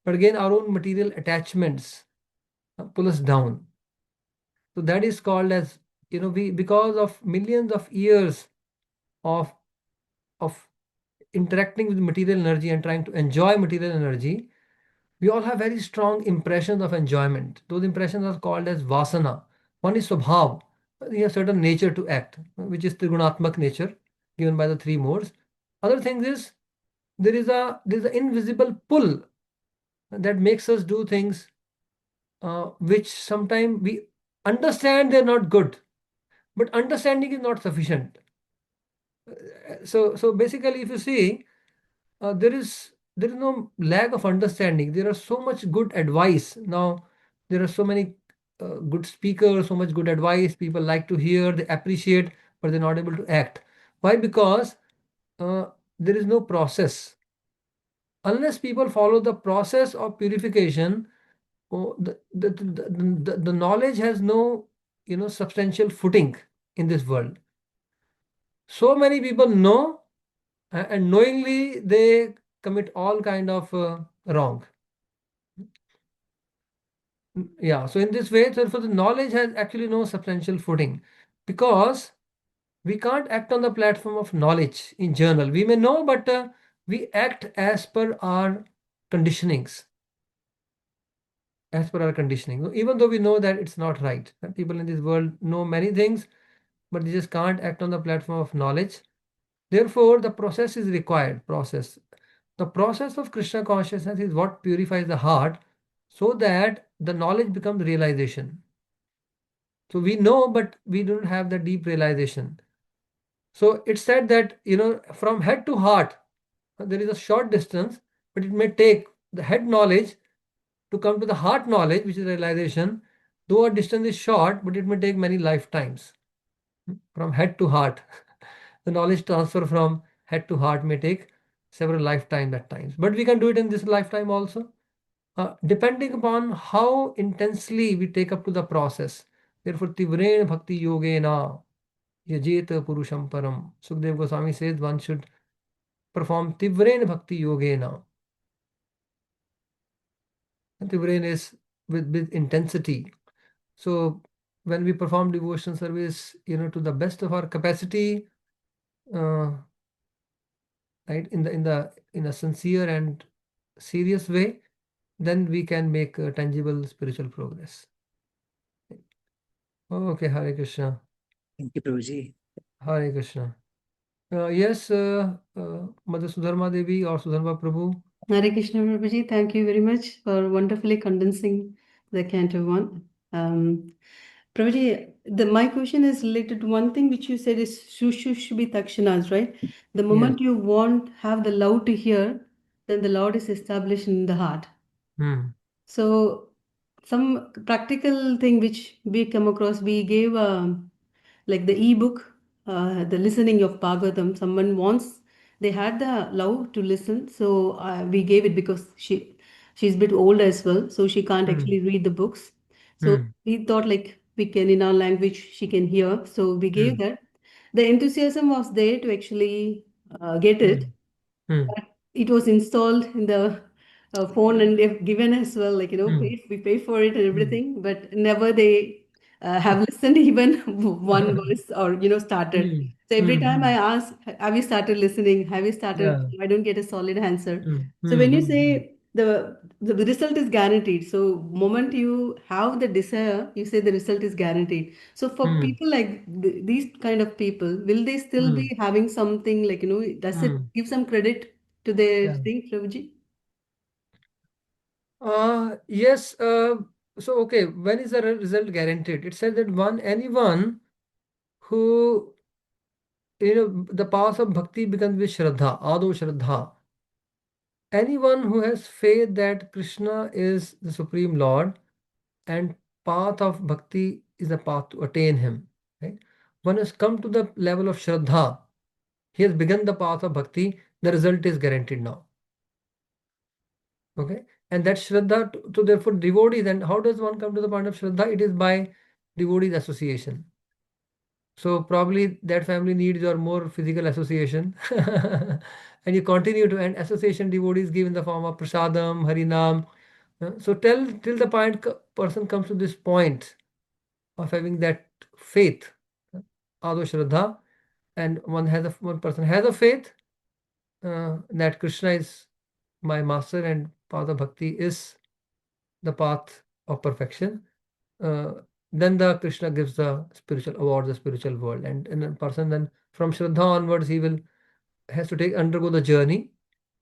But again, our own material attachments pull us down. So that is called as, we, because of millions of years of of interacting with material energy and trying to enjoy material energy, we all have very strong impressions of enjoyment. Those impressions are called as vasana. One is swabhav. We have certain nature to act, which is trigunatmak nature given by the three modes. Other things is there is an invisible pull that makes us do things which sometimes we understand they're not good, but understanding is not sufficient. So basically, if you see, there is no lack of understanding. There are so much good advice now. There are so many good speakers, so much good advice. People like to hear, they appreciate, but they're not able to act. Why? Because there is no process. Unless people follow the process of purification, the knowledge has no substantial footing in this world. So many people know, and knowingly they commit all kind of wrong. Yeah, so in this way, so the knowledge has actually no substantial footing, because we can't act on the platform of knowledge in general. We may know, but we act as per our conditionings. As per our conditioning, even though we know that it's not right. People in this world know many things, but they just can't act on the platform of knowledge. Therefore, the process is required. The process of Krishna consciousness is what purifies the heart, so that the knowledge becomes realization. So we know, but we don't have the deep realization. So it's said that, from head to heart, there is a short distance, but it may take the head knowledge to come to the heart knowledge, which is realization. Though a distance is short, but it may take many lifetimes. From head to heart, the knowledge transfer from head to heart may take several lifetimes at times. But we can do it in this lifetime also, depending upon how intensely we take up to the process. Therefore, Tivren Bhakti Yogena Yajeta Purusham Param. Sukdev Goswami says one should perform Tivren Bhakti Yogena. Tivren is with intensity. So when we perform devotion service, to the best of our capacity, right, in a sincere and serious way, then we can make tangible spiritual progress. Okay, Hare Krishna. Thank you, Prabhuji. Hare Krishna. Yes, Mother Sudharma Devi or Sudharma Prabhu. Hare Krishna Prabhuji, thank you very much for wonderfully condensing the Canto 1. Prabhuji, my question is related to one thing which you said is Shushushbi Takshanas, right? The moment you have the love to hear, then the Lord is established in the heart. So some practical thing which we come across, we gave like the ebook, the listening of Bhagavatam. Someone wants, they had the love to listen, so we gave it because she's a bit old as well, so she can't actually read the books. So we thought like we can in our language she can hear, so we gave that. The enthusiasm was there to actually get it, but it was installed in the phone and they've given as well, like, we pay for it and everything, but never they have listened even one verse or, started. So every time I ask, have you started listening? Have you started? I don't get a solid answer. So when you say the result is guaranteed, so moment you have the desire, you say the result is guaranteed. So for people like these kind of people, will they still be having something like, does it give some credit to their thing, Prabhuji? Yes. So, okay, when is the result guaranteed? It says that anyone who, the path of bhakti begins with Shraddha, Ado Shraddha. Anyone who has faith that Krishna is the Supreme Lord and path of bhakti is the path to attain him. Right? One has come to the level of Shraddha. He has begun the path of bhakti. The result is guaranteed now. Okay, and that Shraddha to therefore devotees. And how does one come to the point of Shraddha? It is by devotees association. So probably that family needs your more physical association. And you continue to, and association devotees give in the form of prasadam, harinam. So till the point person comes to this point of having that faith, ado shraddha, and one person has a faith that Krishna is my master and path of bhakti is the path of perfection. Then the Krishna gives the spiritual award, the spiritual world, and a person then from Shraddha onwards he has to undergo the journey,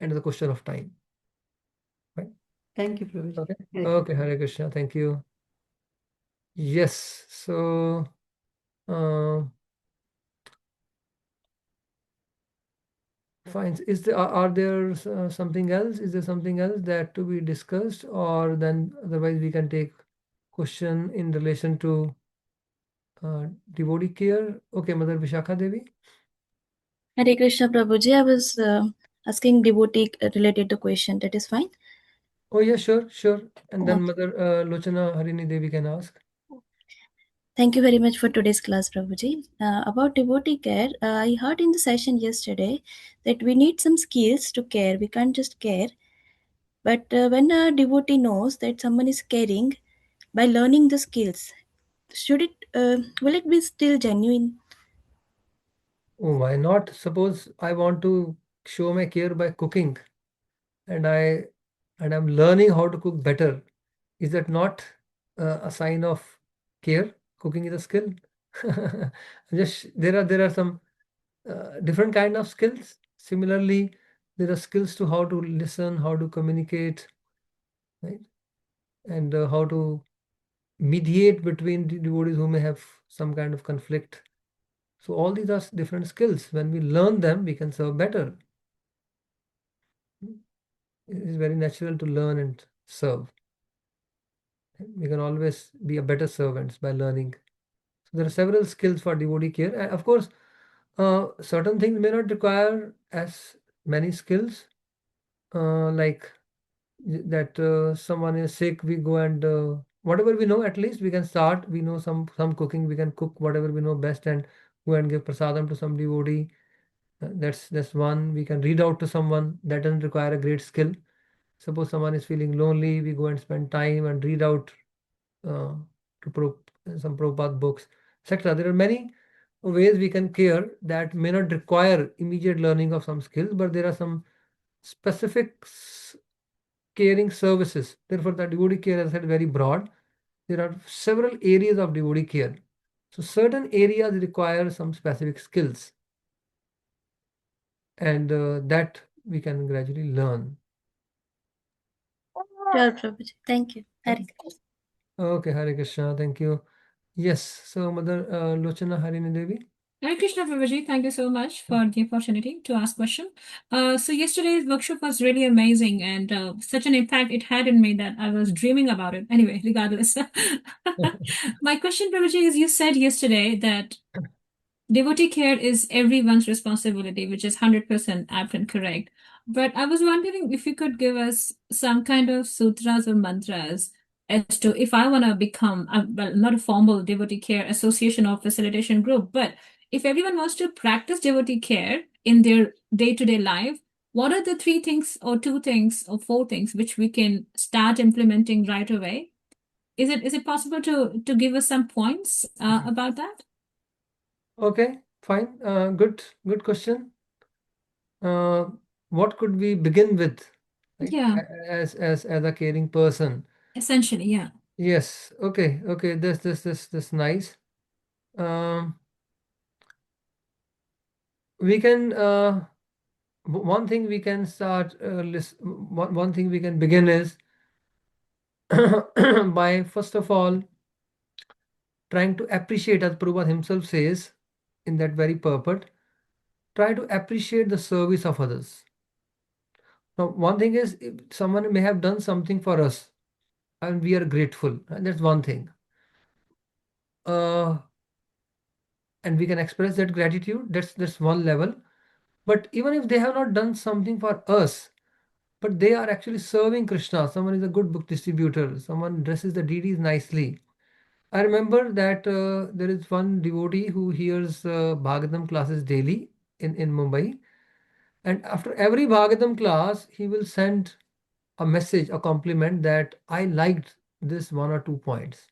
and the question of time. Right? Thank you, Prabhuji. Okay. Okay, Hare Krishna. Thank you. Yes. So, fine. Are there something else? Is there something else that to be discussed, or then otherwise we can take question in relation to devotee care? Okay, Mother Vishakha Devi. Hare Krishna Prabhuji, I was asking devotee related to question. That is fine. Oh yeah, sure. And then Mother Lochana Harini Devi can ask. Thank you very much for today's class, Prabhuji. About devotee care, I heard in the session yesterday that we need some skills to care. We can't just care. But when a devotee knows that someone is caring by learning the skills, will it be still genuine? Oh, why not? Suppose I want to show my care by cooking, and I'm learning how to cook better. Is that not a sign of care? Cooking is a skill. Just there are some different kind of skills. Similarly, there are skills to how to listen, how to communicate, right? And how to mediate between the devotees who may have some kind of conflict. So all these are different skills. When we learn them, we can serve better. It is very natural to learn and serve. We can always be a better servants by learning. So there are several skills for devotee care. And of course, certain things may not require as many skills. Like that someone is sick, we go and whatever we know, at least we can start. We know some cooking, we can cook whatever we know best and go and give prasadam to some devotee. That's one. We can read out to someone. That doesn't require a great skill. Suppose someone is feeling lonely, we go and spend time and read out to some Prabhupada books, etc. There are many ways we can care that may not require immediate learning of some skills, but there are some specific caring services. Therefore, the devotee care, as I said, very broad. There are several areas of devotee care. So certain areas require some specific skills, and that we can gradually learn. Sure, Prabhuji. Thank you. Hare Krishna. Okay, Hare Krishna. Thank you. Yes. So, Mother Lochana Harini Devi. Hare Krishna Prabhuji, thank you so much for the opportunity to ask question. So yesterday's workshop was really amazing and such an impact it had in me that I was dreaming about it. Anyway, regardless. My question, Prabhuji, is you said yesterday that devotee care is everyone's responsibility, which is 100% apt and correct. But I was wondering if you could give us some kind of sutras or mantras as to if I want to become, well, not a formal devotee care association or facilitation group, but if everyone wants to practice devotee care in their day-to-day life, what are the 3 things or 2 things or 4 things which we can start implementing right away? Is it possible to give us some points about that? Okay, fine. Good question. What could we begin with, right? Yeah. As a caring person. Essentially, yeah. Yes. Okay. This nice. We can one thing we can start one thing we can begin is by first of all trying to appreciate, as Prabhupada himself says in that very purport, try to appreciate the service of others. Now, one thing is if someone may have done something for us and we are grateful, and that's one thing. And we can express that gratitude. That's one level. But even if they have not done something for us, but they are actually serving Krishna, someone is a good book distributor, someone dresses the deities nicely. I remember that there is one devotee who hears Bhagavatam classes daily in Mumbai. And after every Bhagavatam class, he will send a message, a compliment that I liked this 1 or 2 points.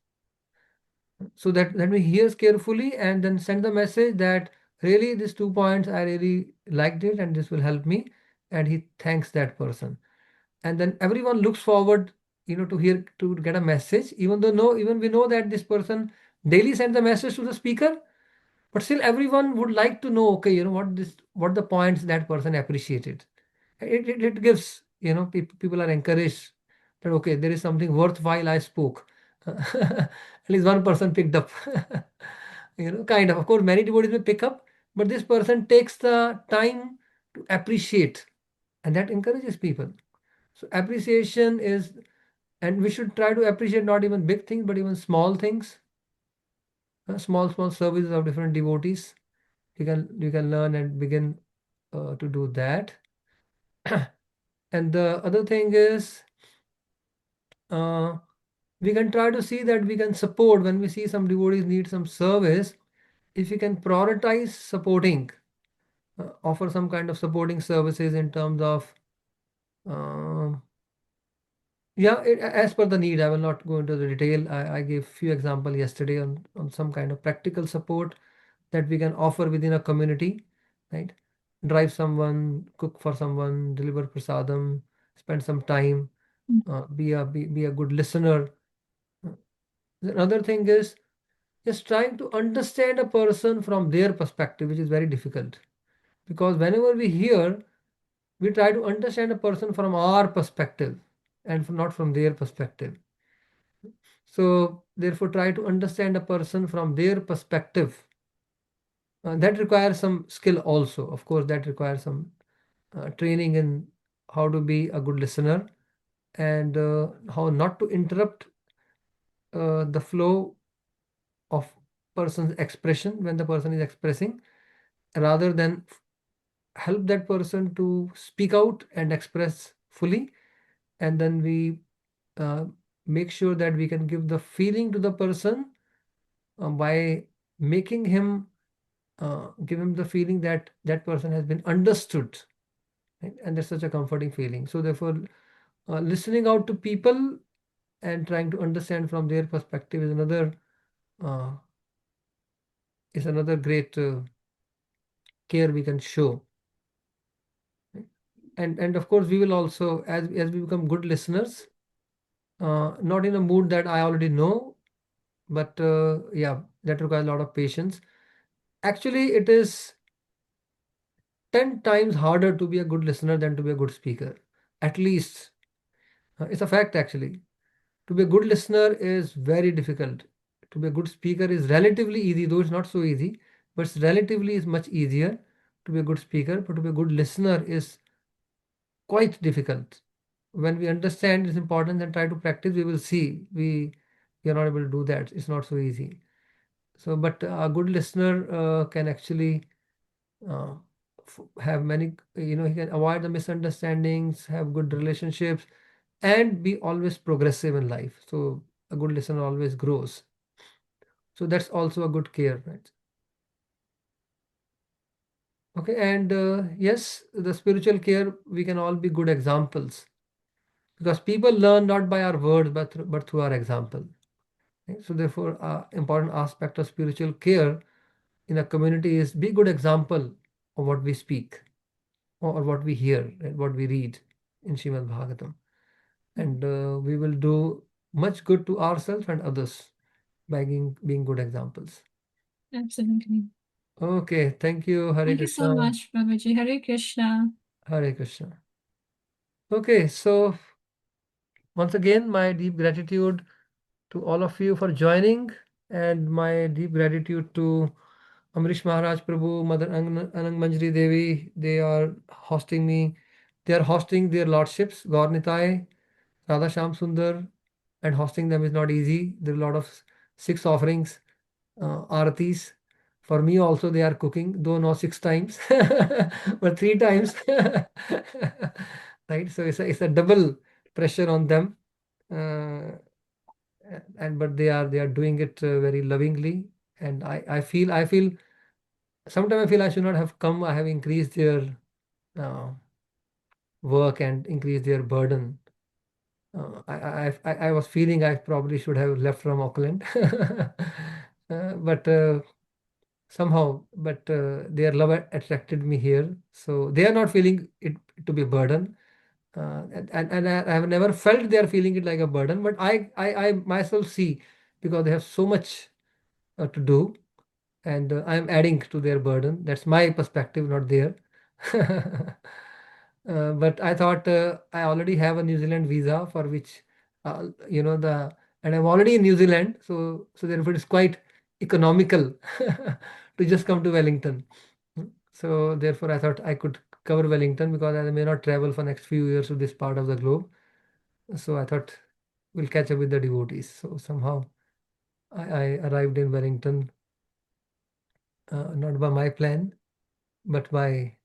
So that he hears carefully and then send the message that really these 2 points, I really liked it and this will help me. And he thanks that person. And then everyone looks forward, to get a message, even we know that this person daily sends the message to the speaker, but still everyone would like to know, okay, what the points that person appreciated. It gives, people are encouraged that, okay, there is something worthwhile I spoke. At least one person picked up. Kind of course, many devotees will pick up, but this person takes the time to appreciate, and that encourages people. So appreciation is, and we should try to appreciate not even big things, but even small things, small services of different devotees. You can learn and begin to do that. And the other thing is, we can try to see that we can support when we see some devotees need some service. If we can prioritize supporting, offer some kind of supporting services in terms of as per the need. I will not go into the detail. I gave few examples yesterday on some kind of practical support that we can offer within a community, right? Drive someone, cook for someone, deliver prasadam, spend some time, be a good listener. Another thing is just trying to understand a person from their perspective, which is very difficult, because whenever we hear, we try to understand a person from our perspective and not from their perspective. So therefore try to understand a person from their perspective. That requires some skill also. Of course, that requires some training in how to be a good listener and how not to interrupt the flow of person's expression when the person is expressing, rather than help that person to speak out and express fully. And then we make sure that we can give the feeling to the person by making him give him the feeling that that person has been understood, right? And that's such a comforting feeling. So therefore listening out to people and trying to understand from their perspective uh, is another great care we can show. And of course we will also, as we become good listeners, not in a mood that I already know, but yeah, that requires a lot of patience. Actually, it is 10 times harder to be a good listener than to be a good speaker. At least, it's a fact actually. To be a good listener is very difficult. To be a good speaker is relatively easy, though it's not so easy, but it's relatively is much easier to be a good speaker. But to be a good listener is quite difficult. When we understand its importance and try to practice, we will see we are not able to do that. It's not so easy. So, but a good listener can actually uh, have many, he can avoid the misunderstandings, have good relationships, and be always progressive in life. So, a good listener always grows. So, that's also a good care, right? Okay, and yes, the spiritual care, we can all be good examples because people learn not by our words but through our example. Right? So, therefore, important aspect of spiritual care in a community is be good example of what we speak or what we hear and what we read in Srimad Bhagavatam. And we will do much good to ourselves and others by being good examples. Absolutely. Okay, thank you. Hare Thank you so Krishna. much, Prabhuji. Hare Krishna. Hare Krishna. Okay, so once again, my deep gratitude to all of you for joining, and my deep gratitude to Amrish Maharaj Prabhu, Mother Anang Manjari Devi. They are hosting me. They are hosting their lordships, Gaur Nitai, Radha Sham Sundar, and hosting them is not easy. There are a lot of six offerings, aratis. For me also, they are cooking, though not 6 times, but 3 times. Right, so it's a double pressure on them, and but they are doing it very lovingly, and I feel sometimes I feel I should not have come. I have increased their uh, work and increased their burden. I was feeling I probably should have left from Auckland, but somehow, their love attracted me here. So they are not feeling it to be a burden, and I have never felt they are feeling it like a burden. But I myself see because they have so much to do, and I am adding to their burden. That's my perspective, not their. But I thought I already have a New Zealand visa for which, and I'm already in New Zealand, so therefore it's quite economical to just come to Wellington. So therefore I thought I could cover Wellington because I may not travel for next few years to this part of the globe. So I thought we'll catch up with the devotees. So somehow I arrived in Wellington, not by my plan, but by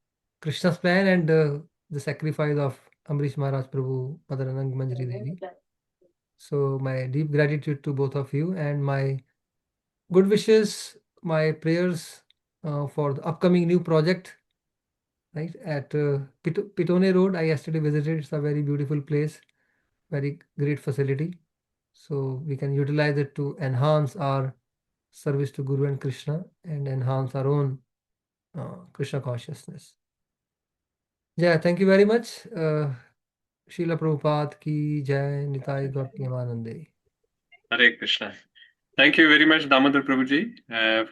Krishna's plan and the sacrifice of Amrish Maharaj Prabhu, Mother Anang Manjari Devi. So my deep gratitude to both of you and my good wishes, my prayers for the upcoming new project, right, at Pitone Road. I yesterday visited. It's a very beautiful place, very great facility. So we can utilize it to enhance our service to Guru and Krishna and enhance our own Krishna consciousness. Yeah, thank you very much. Srila Prabhupada ki jai, Nitai Gaur Premanande. Hare Krishna. Thank you very much, Damodar Prabhuji,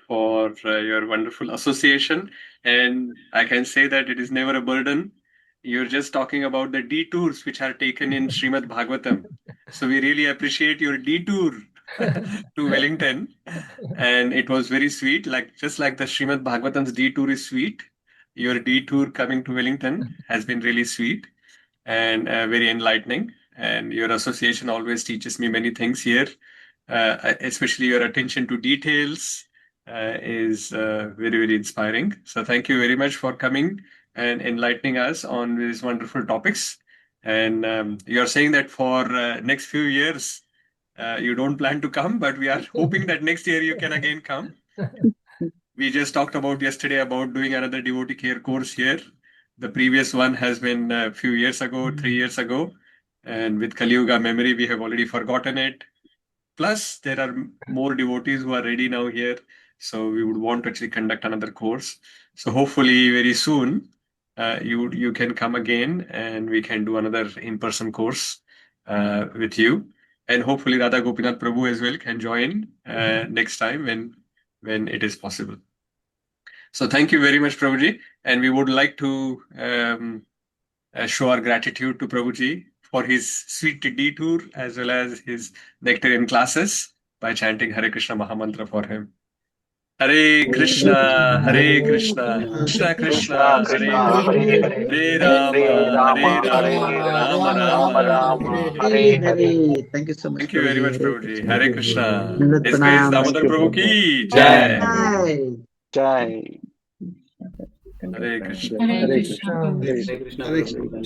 for your wonderful association. And I can say that it is never a burden. You're just talking about the detours which are taken in Srimad Bhagavatam. So we really appreciate your detour to Wellington. And it was very sweet, just like the Srimad Bhagavatam's detour is sweet. Your detour coming to Wellington has been really sweet and very enlightening. And your association always teaches me many things here, especially your attention to details is very, very inspiring. So thank you very much for coming and enlightening us on these wonderful topics. And you're saying that for next few years, you don't plan to come, but we are hoping that next year you can again come. We just talked about yesterday about doing another devotee care course here. The previous one has been a few years ago, 3 years ago. And with Kali Yuga memory, we have already forgotten it. Plus, there are more devotees who are ready now here. So we would want to actually conduct another course. So hopefully very soon, you can come again and we can do another in-person course with you. And hopefully Radha Gopinath Prabhu as well can join next time when it is possible. So thank you very much, Prabhuji. And we would like to show our gratitude to Prabhuji for his sweet detour as well as his nectarian classes by chanting Hare Krishna Mahamantra for him. Hare Krishna, Hare Krishna, Krishna Krishna, Hare Hare, Hare Rama, Rama Rama, Hare Hare. Thank you so much. Thank you very much, Prabhuji. Hare Krishna. Dandavat His Grace pranam. Damodar Prabhu ki Jai. Jai. Jai. Hare Krishna. Hare Hare Krishna. Krishna. Hare Krishna, Prabhuji.